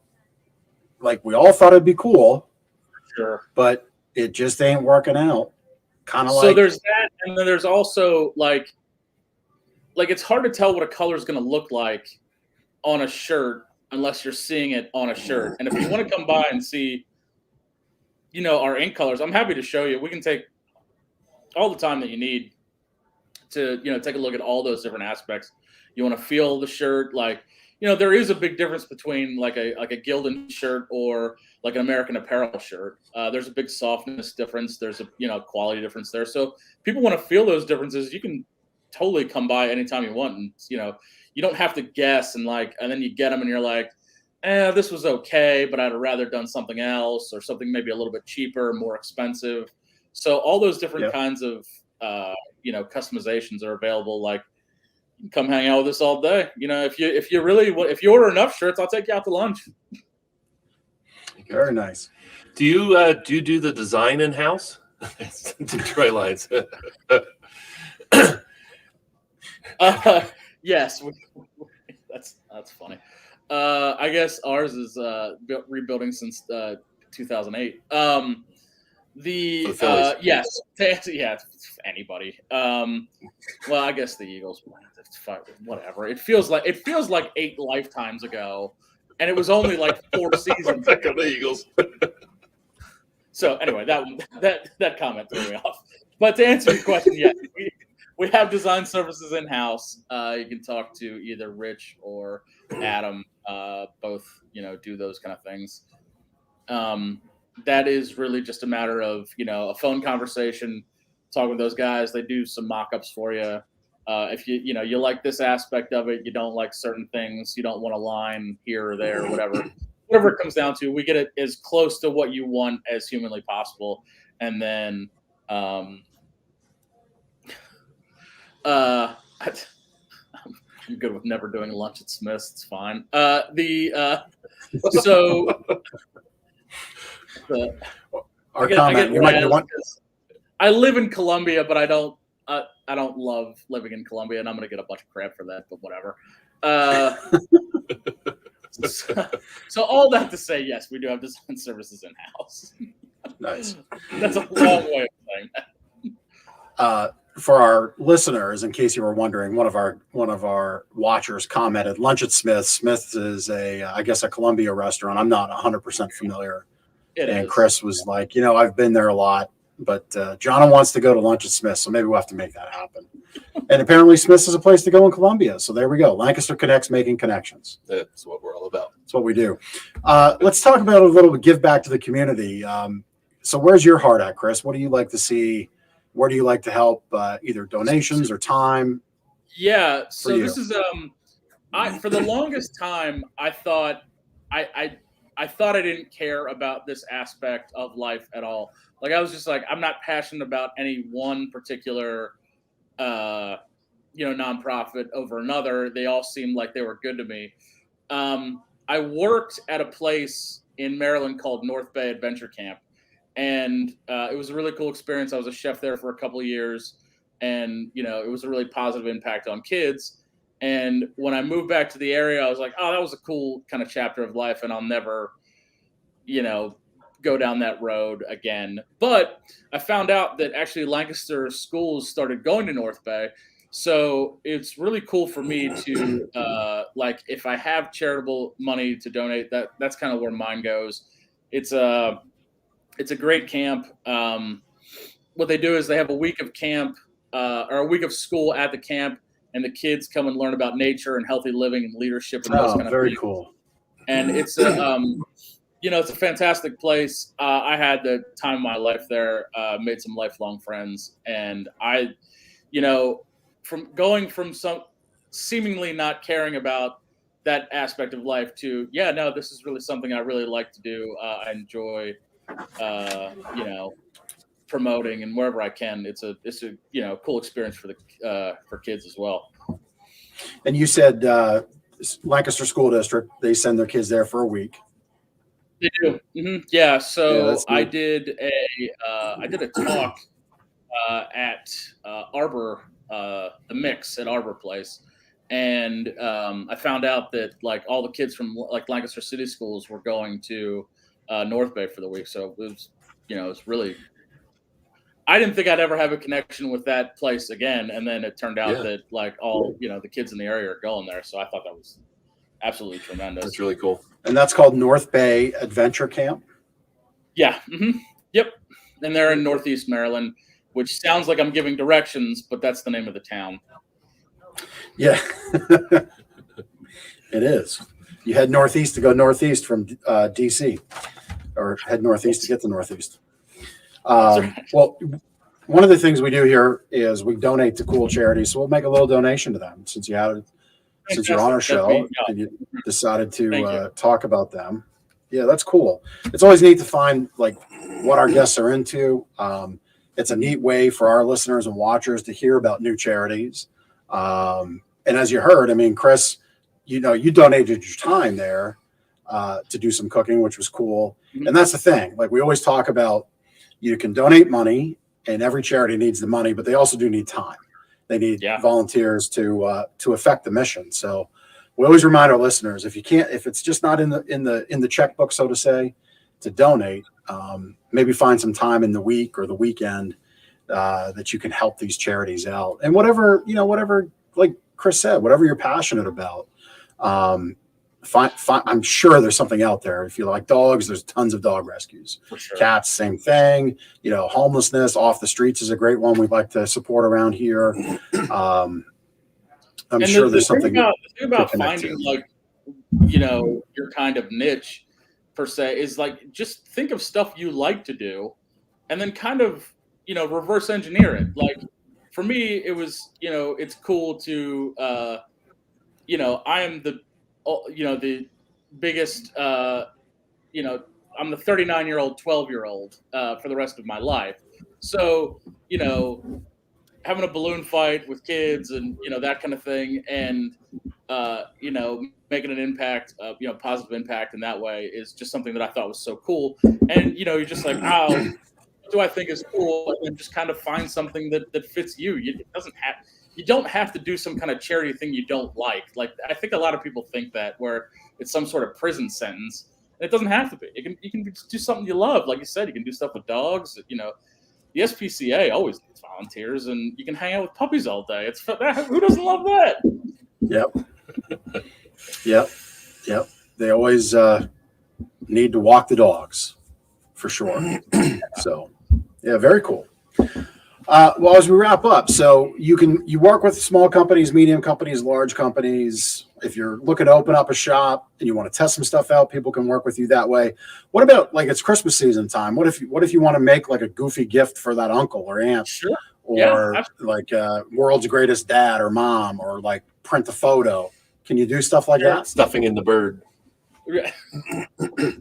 [SPEAKER 1] like we all thought it'd be cool.
[SPEAKER 4] Sure.
[SPEAKER 1] But it just ain't working out. Kind of like.
[SPEAKER 4] So there's that. And then there's also like it's hard to tell what a color is going to look like on a shirt unless you're seeing it on a shirt. And if you want to come by and see, our ink colors, I'm happy to show you. We can take all the time that you need to, take a look at all those different aspects. You want to feel the shirt, like, there is a big difference between like a Gildan shirt or like an American Apparel shirt. There's a big softness difference. There's a quality difference there. So people want to feel those differences. You can totally come by anytime you want, and you don't have to guess and then you get them and you're like, this was okay, but I'd have rather done something else or something maybe a little bit cheaper, more expensive. So all those different kinds of customizations are available. Like, come hang out with us all day. If you order enough shirts, I'll take you out to lunch.
[SPEAKER 1] Very nice.
[SPEAKER 3] Do you do the design in house? Detroit lines.
[SPEAKER 4] Yes, that's funny. I guess ours is rebuilding since 2008. Yes, to answer, anybody. Well, I guess the Eagles. Whatever. It feels like 8 lifetimes ago, and it was only like 4 seasons.
[SPEAKER 3] Back on the Eagles.
[SPEAKER 4] So anyway, that comment threw me off. But to answer your question, yes, we have design services in house. You can talk to either Rich or Adam. Both, do those kind of things. That is really just a matter of, a phone conversation, talk with those guys. They do some mock-ups for you. If you like this aspect of it, you don't like certain things, you don't want a line here or there, or whatever it comes down to, we get it as close to what you want as humanly possible. And then, I'm good with never doing lunch at Smith's. It's fine. I live in Columbia, but I don't love living in Columbia, and I'm going to get a bunch of crap for that, but whatever. So all that to say, yes, we do have design services in house.
[SPEAKER 1] Nice.
[SPEAKER 4] That's a long way of saying that.
[SPEAKER 1] For our listeners, in case you were wondering, one of our watchers commented, "Lunch at Smith's." Smith's is I guess a Columbia restaurant. I'm not 100% familiar. Chris was like, I've been there a lot, but John wants to go to lunch at Smith's, so maybe we'll have to make that happen. And apparently Smith's is a place to go in Columbia. So there we go. Lancaster Connects, making connections.
[SPEAKER 3] That's what we're all about.
[SPEAKER 1] That's what we do. Let's talk about a little bit, give back to the community. So where's your heart at, Chris? What do you like to see? Where do you like to help? Either donations or time?
[SPEAKER 4] Yeah. So this is, for the longest time, I thought I thought I didn't care about this aspect of life at all. Like, I was just like, I'm not passionate about any one particular, nonprofit over another. They all seemed like they were good to me. I worked at a place in Maryland called North Bay Adventure Camp, and it was a really cool experience. I was a chef there for a couple of years, and, it was a really positive impact on kids. And when I moved back to the area, I was like, oh, that was a cool kind of chapter of life, and I'll never, go down that road again. But I found out that actually Lancaster schools started going to North Bay. So it's really cool for me to, if I have charitable money to donate, that's kind of where mine goes. It's a great camp. What they do is they have a week of camp, or a week of school at the camp. and the kids come and learn about nature and healthy living and leadership and those kind of
[SPEAKER 1] very
[SPEAKER 4] things.
[SPEAKER 1] cool.
[SPEAKER 4] And it's it's a fantastic place. I had the time of my life there, made some lifelong friends. And I, from going from some seemingly not caring about that aspect of life to, this is really something I really like to do. I enjoy, promoting, and wherever I can, it's a cool experience for kids as well.
[SPEAKER 1] And you said Lancaster School District, they send their kids there for a week.
[SPEAKER 4] They do. Mm-hmm. Yeah. So I
[SPEAKER 1] neat.
[SPEAKER 4] did a talk at Arbor, the Mix at Arbor Place, and I found out that like all the kids from like Lancaster City Schools were going to North Bay for the week. So it was, it's really. I didn't think I'd ever have a connection with that place again, and then it turned out that like all the kids in the area are going there. So I thought that was absolutely tremendous.
[SPEAKER 3] That's really cool.
[SPEAKER 1] And that's called North Bay Adventure Camp.
[SPEAKER 4] Yeah. Mm-hmm. Yep. And they're in Northeast Maryland, which sounds like I'm giving directions, but that's the name of the town.
[SPEAKER 1] Yeah, it is. You head northeast to go northeast from DC, or head northeast to get to northeast. Well, one of the things we do here is we donate to cool charities, so we'll make a little donation to them since you're on our show and you decided to talk about them. Yeah, that's cool. It's always neat to find like what our guests are into. It's a neat way for our listeners and watchers to hear about new charities. And as you heard, I mean, Chris, you donated your time there to do some cooking, which was cool. Mm-hmm. And that's the thing. Like we always talk about, you can donate money, and every charity needs the money, but they also do need time. They need volunteers to affect the mission. So we always remind our listeners, if it's just not in the checkbook, so to say, to donate, maybe find some time in the week or the weekend that you can help these charities out. And whatever, like Chris said, whatever you're passionate about, I'm sure there's something out there. If you like dogs, there's tons of dog rescues. For sure. Cats, same thing. Homelessness off the streets is a great one we'd like to support around here. I'm sure there's something.
[SPEAKER 4] The thing about finding your kind of niche per se is like just think of stuff you like to do, and then kind of reverse engineer it. Like for me, it was it's cool to I am the biggest, I'm the 39-year-old, 12-year-old for the rest of my life. So, having a balloon fight with kids and, that kind of thing. And, making an impact, positive impact in that way is just something that I thought was so cool. And, you're just like, what do I think is cool? And just kind of find something that fits you. You don't have to do some kind of charity thing you don't like. Like I think a lot of people think that where it's some sort of prison sentence. And it doesn't have to be. You can do something you love. Like you said, you can do stuff with dogs. The SPCA always needs volunteers, and you can hang out with puppies all day. Who doesn't love that?
[SPEAKER 1] Yep. They always need to walk the dogs, for sure. So, yeah, very cool. Well, as we wrap up, so you work with small companies, medium companies, large companies. If you're looking to open up a shop and you want to test some stuff out, people can work with you that way. What about like it's Christmas season time? What if you want to make like a goofy gift for that uncle or aunt,
[SPEAKER 4] sure.
[SPEAKER 1] or like world's greatest dad or mom, or like print a photo? Can you do stuff like that?
[SPEAKER 3] Stuffing in the bird.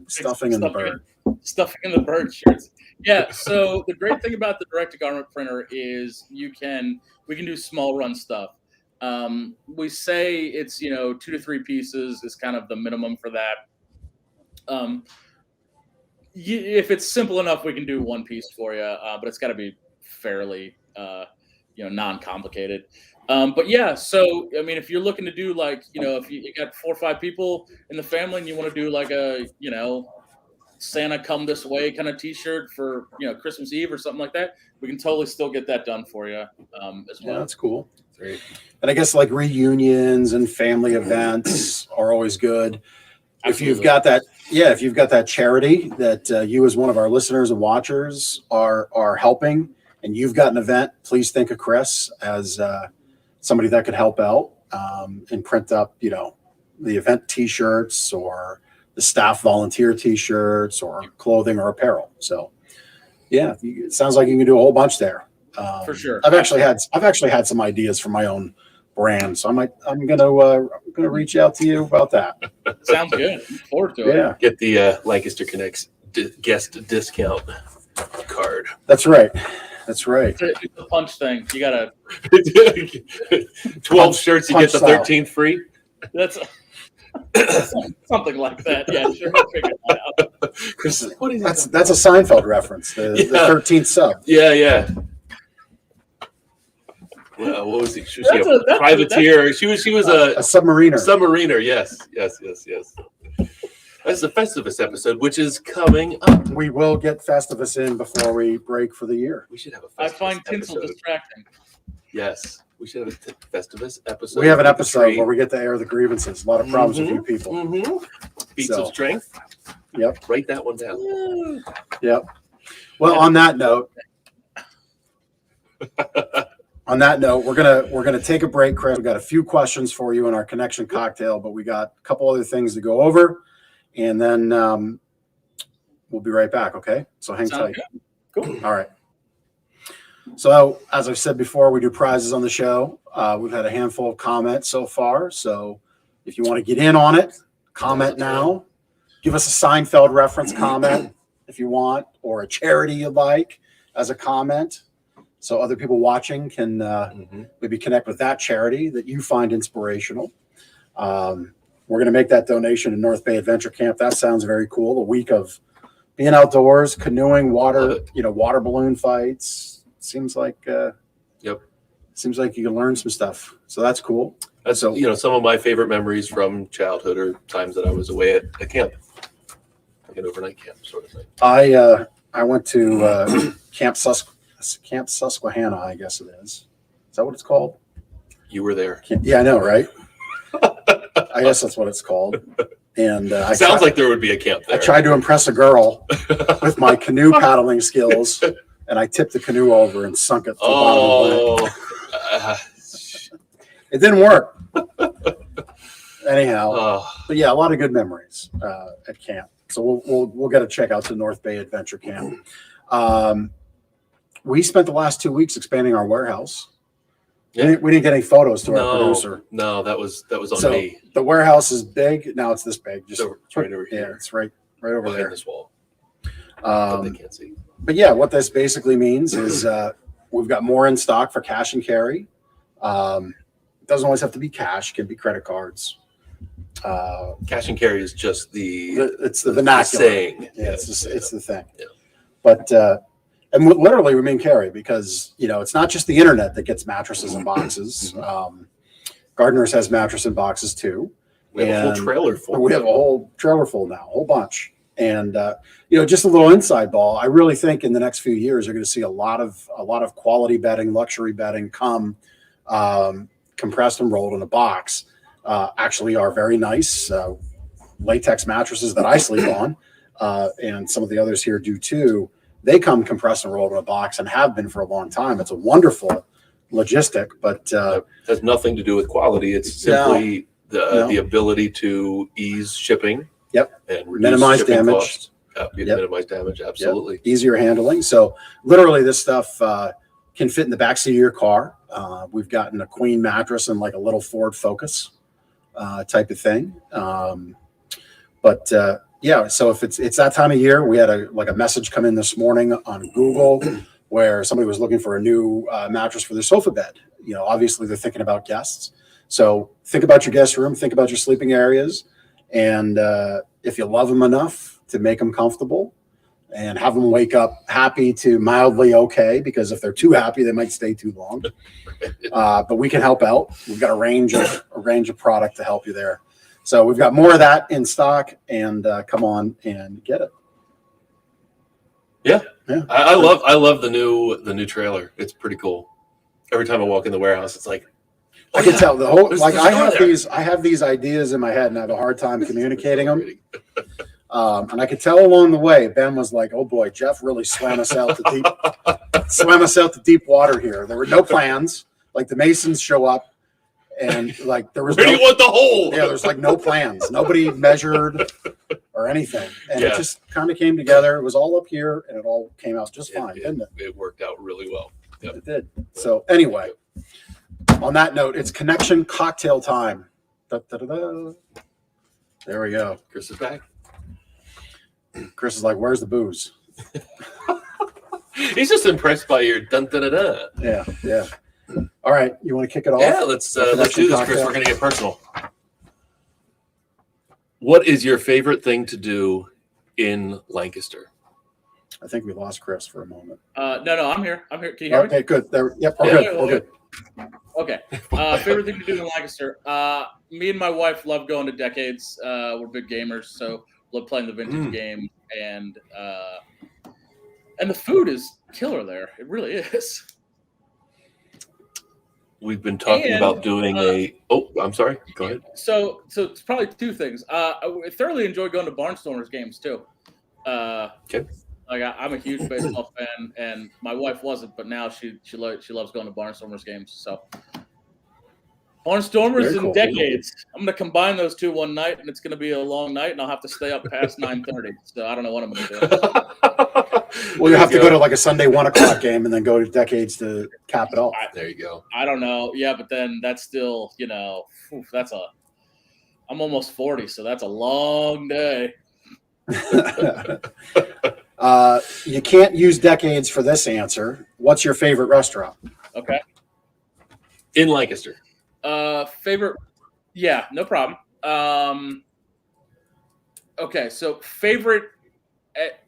[SPEAKER 1] Stuffing in the bird.
[SPEAKER 4] Stuffing in the bird shirts. Yeah. So the great thing about the direct-to-garment printer is we can do small run stuff. We say it's 2 to 3 pieces is kind of the minimum for that. If it's simple enough, we can do 1 piece for you, but it's got to be fairly non-complicated. But yeah, so I mean, if you're looking to do like if you got 4 or 5 people in the family and you want to do like a Santa come this way kind of t-shirt for Christmas Eve or something like that, we can totally still get that done for you as well.
[SPEAKER 1] Yeah, that's cool. Great. And I guess like reunions and family events are always good. Absolutely. If you've got that charity that you as one of our listeners and watchers are helping, and you've got an event, please think of Chris as somebody that could help out and print up, the event T-shirts or the staff volunteer T-shirts or clothing or apparel. So, yeah, it sounds like you can do a whole bunch there.
[SPEAKER 4] For sure.
[SPEAKER 1] I've actually had some ideas for my own brand, so I'm gonna reach out to you about that.
[SPEAKER 4] Sounds good. Look forward to it.
[SPEAKER 1] Yeah,
[SPEAKER 3] Get the Lancaster Connects guest discount card.
[SPEAKER 1] that's right. That's right.
[SPEAKER 4] It's a punch thing. You gotta.
[SPEAKER 3] 12 shirts, you get the
[SPEAKER 1] style.
[SPEAKER 3] 13th free.
[SPEAKER 4] That's something like that. Yeah, sure. We'll figure that out.
[SPEAKER 3] Chris is like, what is
[SPEAKER 1] That's a Seinfeld reference. The 13th sub.
[SPEAKER 3] Yeah. Well, what was he? She was
[SPEAKER 4] That's
[SPEAKER 3] a
[SPEAKER 4] a-
[SPEAKER 3] privateer. She was
[SPEAKER 1] A submariner.
[SPEAKER 3] submariner. Yes. That's the Festivus episode, which is coming up.
[SPEAKER 1] We will get Festivus in before we break for the year.
[SPEAKER 3] We should have a Festivus
[SPEAKER 4] I find tinsel
[SPEAKER 3] episode.
[SPEAKER 4] distracting.
[SPEAKER 3] Yes, we should have a Festivus episode.
[SPEAKER 1] We have an
[SPEAKER 3] with the
[SPEAKER 1] episode
[SPEAKER 3] tree.
[SPEAKER 1] where we get to air the grievances. A lot of problems with you people.
[SPEAKER 3] Feats
[SPEAKER 1] So.
[SPEAKER 3] of strength.
[SPEAKER 1] Yep.
[SPEAKER 3] Write that one down.
[SPEAKER 1] Yep. Well, on that note, we're gonna take a break, Chris. We got a few questions for you in our connection cocktail, but we got a couple other things to go over, and then we'll be right back. Okay, so hang
[SPEAKER 4] Sounds
[SPEAKER 1] tight.
[SPEAKER 4] good. Cool.
[SPEAKER 1] All right. So as I've said before, we do prizes on the show. We've had a handful of comments so far. So if you want to get in on it, comment now. Give us a Seinfeld reference comment if you want, or a charity you'd like as a comment. So other people watching can maybe connect with that charity that you find inspirational. We're going to make that donation to North Bay Adventure Camp. That sounds very cool. The week of being outdoors, canoeing, water balloon fights. Seems like seems like you can learn some stuff. So that's cool.
[SPEAKER 3] That's some of my favorite memories from childhood or times that I was away at a camp, like an overnight camp sort of thing.
[SPEAKER 1] I went to Camp Susquehanna, I guess it is. Is that what it's called?
[SPEAKER 3] You were there.
[SPEAKER 1] Yeah, I know, right? I guess that's what it's called. And
[SPEAKER 3] Sounds like there would be a camp
[SPEAKER 1] I
[SPEAKER 3] there.
[SPEAKER 1] tried to impress a girl with my canoe paddling skills, and I tipped the canoe over and sunk it to the bottom of the lake. It didn't work. Anyhow, but yeah, a lot of good memories at camp. So we'll get a check out to North Bay Adventure Camp. We spent the last 2 weeks expanding our warehouse.
[SPEAKER 3] Yeah.
[SPEAKER 1] We didn't get any photos to our producer.
[SPEAKER 3] No, that was on
[SPEAKER 1] So
[SPEAKER 3] me.
[SPEAKER 1] the warehouse is big. Now it's this big. Just
[SPEAKER 3] It's right over
[SPEAKER 1] yeah,
[SPEAKER 3] here.
[SPEAKER 1] it's right over
[SPEAKER 3] Behind
[SPEAKER 1] there.
[SPEAKER 3] this wall. But they can't see.
[SPEAKER 1] But yeah, what this basically means is we've got more in stock for cash and carry. It doesn't always have to be cash; it can be credit cards.
[SPEAKER 3] Cash and carry is just
[SPEAKER 1] It's the vernacular.
[SPEAKER 3] saying.
[SPEAKER 1] Yeah, it's the thing.
[SPEAKER 3] Yeah.
[SPEAKER 1] But and literally we mean carry because it's not just the internet that gets mattresses and boxes. Gardner's has mattress and boxes too.
[SPEAKER 3] We have a whole
[SPEAKER 1] And
[SPEAKER 3] trailer full.
[SPEAKER 1] We have a whole trailer full now, a whole bunch. And just a little inside ball. I really think in the next few years you're going to see a lot of quality bedding, luxury bedding come compressed and rolled in a box. Actually, are very nice latex mattresses that I sleep on, and some of the others here do too. They come compressed and rolled in a box and have been for a long time. It's a wonderful logistic, but
[SPEAKER 3] It has nothing to do with quality. It's simply the ability to ease shipping.
[SPEAKER 1] Yep.
[SPEAKER 3] And reduce
[SPEAKER 1] Minimize
[SPEAKER 3] shipping
[SPEAKER 1] damage.
[SPEAKER 3] costs. Minimize damage. Absolutely.
[SPEAKER 1] Yep. Easier handling. So literally this stuff can fit in the backseat of your car. We've gotten a queen mattress and like a little Ford Focus type of thing. So if it's that time of year, we had a message come in this morning on Google where somebody was looking for a new mattress for their sofa bed. Obviously they're thinking about guests. So think about your guest room, think about your sleeping areas. And if you love them enough to make them comfortable and have them wake up happy to mildly okay, because if they're too happy, they might stay too long. But we can help out. We've got a range of product to help you there. So we've got more of that in stock, and come on and get it.
[SPEAKER 3] Yeah.
[SPEAKER 1] Yeah.
[SPEAKER 3] I love the new trailer. It's pretty cool. Every time I walk in the warehouse, it's like,
[SPEAKER 1] I can tell the whole
[SPEAKER 3] There's
[SPEAKER 1] I have these ideas in my head and I have a hard time communicating them. And I could tell along the way, Ben was like, "Oh boy, Jeff really swam us out to deep water here." There were no plans. Like the Masons show up and like there was
[SPEAKER 3] Where do you want the hole?
[SPEAKER 1] yeah, there's like no plans. Nobody measured or anything, and it just kind of came together. It was all up here, and it all came out just fine, didn't it?
[SPEAKER 3] It worked out really well. Yep.
[SPEAKER 1] It did. So anyway, on that note, it's connection cocktail time. Da, da, da, da. There we go.
[SPEAKER 3] Chris is back.
[SPEAKER 1] Chris is like, "Where's the booze?"
[SPEAKER 3] He's just impressed by your dun da da da.
[SPEAKER 1] Yeah, yeah. All right, you want to kick it off?
[SPEAKER 3] Yeah, let's do this, Chris.
[SPEAKER 1] Cocktail.
[SPEAKER 3] We're gonna get personal. What is your favorite thing to do in Lancaster?
[SPEAKER 1] I think we lost Chris for a moment.
[SPEAKER 4] No, I'm here. I'm here. Can you hear me?
[SPEAKER 1] Okay, good. There. Yep, we're
[SPEAKER 4] Yeah,
[SPEAKER 1] good. We're good.
[SPEAKER 4] Okay. Favorite thing to do in Lancaster. Me and my wife love going to Decades. We're big gamers, so love playing the vintage game, and the food is killer there. It really is.
[SPEAKER 3] We've been talking about doing a. Oh, I'm sorry. Go ahead.
[SPEAKER 4] So it's probably two things. I thoroughly enjoy going to Barnstormers games too.
[SPEAKER 3] Okay.
[SPEAKER 4] Like I'm a huge baseball fan, and my wife wasn't, but now she loves going to Barnstormers games. So Barnstormers
[SPEAKER 1] Very
[SPEAKER 4] and
[SPEAKER 1] cool.
[SPEAKER 4] Decades. I'm gonna combine those two one night, and it's gonna be a long night, and I'll have to stay up past 9:30. So I don't know what I'm gonna do.
[SPEAKER 1] Well, you have to go to like a Sunday 1:00 game and then go to Decades to cap it off.
[SPEAKER 3] There you go.
[SPEAKER 4] I don't know. Yeah, but then that's still, I'm almost 40, so that's a long day.
[SPEAKER 1] You can't use Decades for this answer. What's your favorite restaurant?
[SPEAKER 4] Okay.
[SPEAKER 3] In Lancaster.
[SPEAKER 4] Favorite? Yeah, no problem. Okay, so favorite.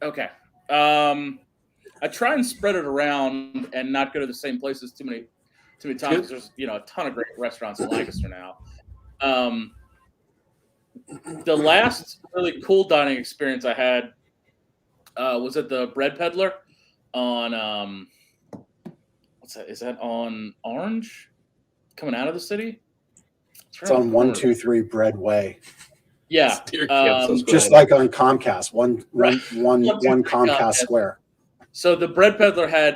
[SPEAKER 4] Okay. I try and spread it around and not go to the same places too many times. There's a ton of great restaurants in Lancaster now. The last really cool dining experience I had was at the Bread Peddler on what's that? Is that on Orange? Coming out of the city?
[SPEAKER 1] It's on 123 Bread Way.
[SPEAKER 4] Yeah,
[SPEAKER 1] just like on Comcast, one Comcast Square.
[SPEAKER 4] So the Bread Peddler had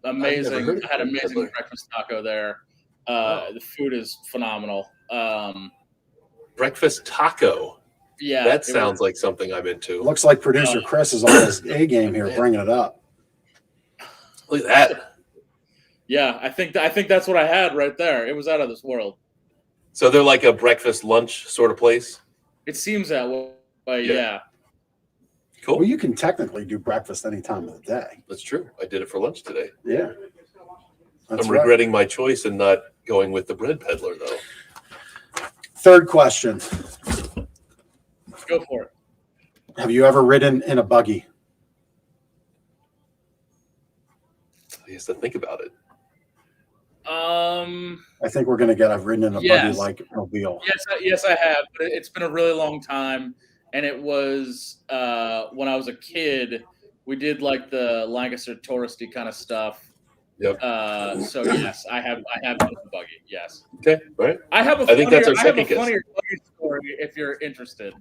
[SPEAKER 4] amazing breakfast taco there. The food is phenomenal.
[SPEAKER 3] Breakfast taco.
[SPEAKER 4] Yeah,
[SPEAKER 3] that sounds like something I'm into.
[SPEAKER 1] Looks like producer Chris is on his A game here, bringing it up.
[SPEAKER 3] Look at that.
[SPEAKER 4] Yeah, I think that's what I had right there. It was out of this world.
[SPEAKER 3] So they're like a breakfast lunch sort of place. It
[SPEAKER 4] seems that way. Yeah.
[SPEAKER 3] Cool.
[SPEAKER 1] Well, you can technically do breakfast any time of the day.
[SPEAKER 3] That's true. I did it for lunch today.
[SPEAKER 1] Yeah.
[SPEAKER 3] I'm regretting my choice and not going with the Bread Peddler, though.
[SPEAKER 1] Third question.
[SPEAKER 4] Go for it.
[SPEAKER 1] Have you ever ridden in a buggy?
[SPEAKER 3] I guess to think about it.
[SPEAKER 1] I think we're gonna get. I've ridden in a buggy like mobile.
[SPEAKER 4] Yes, I have. But it's been a really long time, and it was when I was a kid. We did like the Lancaster touristy kind of stuff.
[SPEAKER 3] Yep.
[SPEAKER 4] So yes, I have been in a buggy. Yes.
[SPEAKER 3] Okay. Right.
[SPEAKER 4] I have a funnier buggy story if you're interested.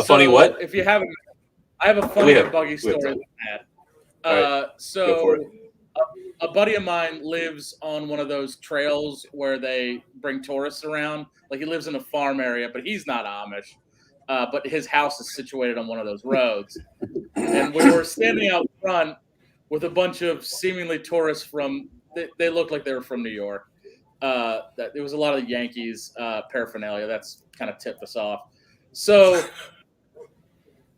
[SPEAKER 3] Funny what?
[SPEAKER 4] If you haven't, I have a funnier buggy story than that. So a buddy of mine lives on one of those trails where they bring tourists around. Like he lives in a farm area, but he's not Amish. But his house is situated on one of those roads. And we were standing out front with a bunch of seemingly tourists they looked like they were from New York. That there was a lot of Yankees paraphernalia. That's kind of tipped us off. So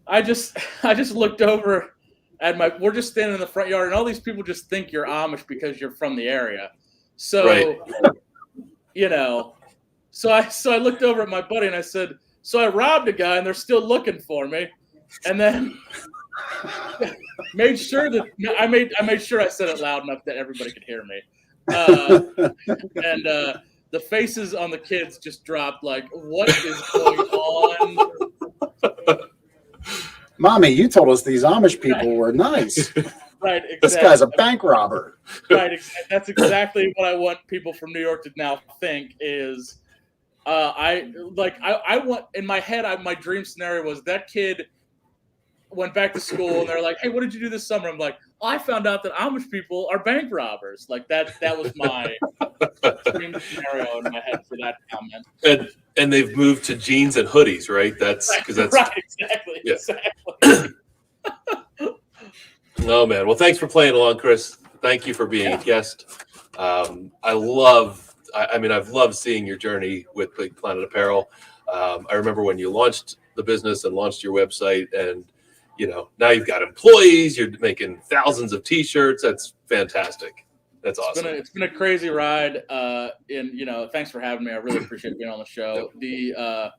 [SPEAKER 4] I just looked over at we're just standing in the front yard, and all these people just think you're Amish because you're from the area. So, so I looked over at my buddy and I said, so I robbed a guy and they're still looking for me. And then made sure I made sure I said it loud enough that everybody could hear me. And the faces on the kids just dropped like, what is going on?
[SPEAKER 1] Mommy, you told us these Amish people were nice.
[SPEAKER 4] Right. Exactly.
[SPEAKER 1] This guy's a bank robber.
[SPEAKER 4] Right. That's exactly what I want people from New York to now think is, I want in my head, my dream scenario was that kid went back to school and they're like, hey, what did you do this summer? I'm like, I found out that Amish people are bank robbers. Like that was my dream scenario in my head for that comment.
[SPEAKER 3] And they've moved to jeans and hoodies, right? That's because that's
[SPEAKER 4] right, exactly.
[SPEAKER 3] Yeah.
[SPEAKER 4] Exactly.
[SPEAKER 3] Oh man. Well, thanks for playing along, Chris. Thank you for being a guest. I've loved seeing your journey with Big Planet Apparel. I remember when you launched the business and launched your website, and now you've got employees. You're making thousands of T-shirts. That's fantastic. That's awesome.
[SPEAKER 4] It's been a crazy ride. Thanks for having me. I really appreciate being on the show. The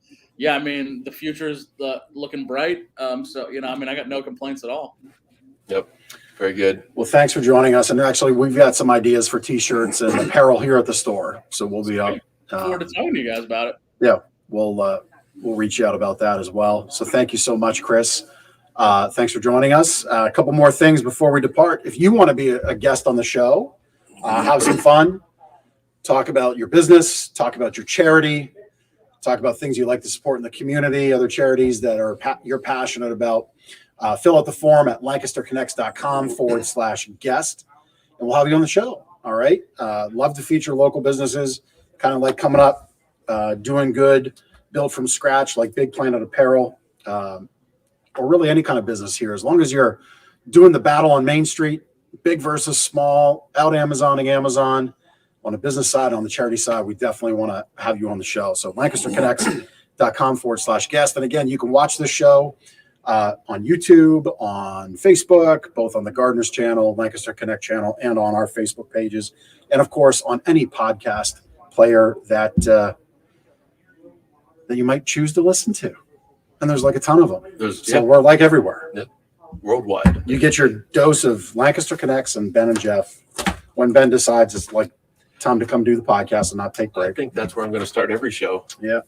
[SPEAKER 4] future's looking bright. I got no complaints at all.
[SPEAKER 3] Yep. Very good.
[SPEAKER 1] Well, thanks for joining us. And actually, we've got some ideas for T-shirts and apparel here at the store, so we'll be up.
[SPEAKER 4] Look forward to talking to you guys about it.
[SPEAKER 1] Yeah, we'll reach out about that as well. So thank you so much, Chris. Thanks for joining us. A couple more things before we depart. If you want to be a guest on the show, have some fun, talk about your business, talk about your charity, talk about things you like to support in the community, other charities that you're passionate about. Fill out the form at lancasterconnects.com/guest, and we'll have you on the show. All right. Love to feature local businesses, kind of like coming up, doing good, build from scratch, like Big Planet Apparel, or really any kind of business here. As long as you're doing the battle on Main Street, big versus small, out Amazoning Amazon, on the business side, on the charity side, we definitely want to have you on the show. So lancasterconnects.com/guest. And again, you can watch this show on YouTube, on Facebook, both on the Gardeners channel, Lancaster Connect channel, and on our Facebook pages. And of course, on any podcast player that you might choose to listen to. And there's like a ton of them. We're like everywhere.
[SPEAKER 3] Yep. Worldwide.
[SPEAKER 1] You get your dose of Lancaster Connects and Ben and Jeff when Ben decides it's like time to come do the podcast and not take break.
[SPEAKER 3] I think that's where I'm going to start every show.
[SPEAKER 1] Yeah.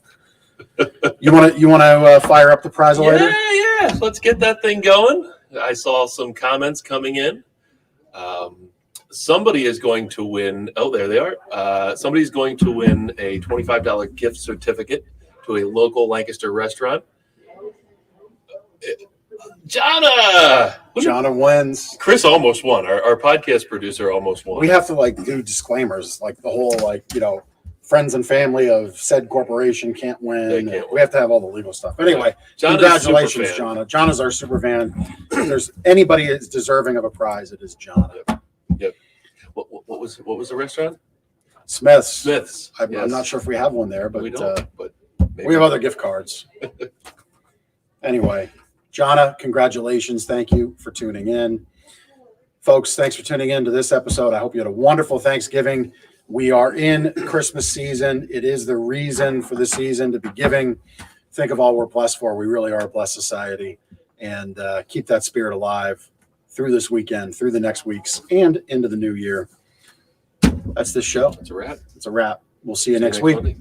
[SPEAKER 1] You want to fire up the prize later?
[SPEAKER 3] Yeah. Let's get that thing going. I saw some comments coming in. Somebody is going to win. Oh, there they are. Somebody's going to win a $25 gift certificate to a local Lancaster restaurant. Jonna
[SPEAKER 1] wins.
[SPEAKER 3] Chris almost won. Our podcast producer almost won.
[SPEAKER 1] We have to do disclaimers, like the whole friends and family of said corporation can't win. We have to have all the legal stuff. Anyway, congratulations, Jonna. Jonna's our super fan. If there's anybody that's deserving of a prize, it is Jonna.
[SPEAKER 3] Yep. What was the restaurant?
[SPEAKER 1] Smith's. I'm
[SPEAKER 3] Yes.
[SPEAKER 1] not sure if we have one there, but
[SPEAKER 3] we don't. But
[SPEAKER 1] we have other gift cards. Anyway, Jonna, congratulations. Thank you for tuning in. Folks, thanks for tuning in to this episode. I hope you had a wonderful Thanksgiving. We are in Christmas season. It is the reason for the season to be giving. Think of all we're blessed for. We really are a blessed society. And keep that spirit alive through this weekend, through the next weeks, and into the new year. That's this show.
[SPEAKER 3] It's a wrap.
[SPEAKER 1] It's a wrap. We'll see you next week.
[SPEAKER 3] Monday.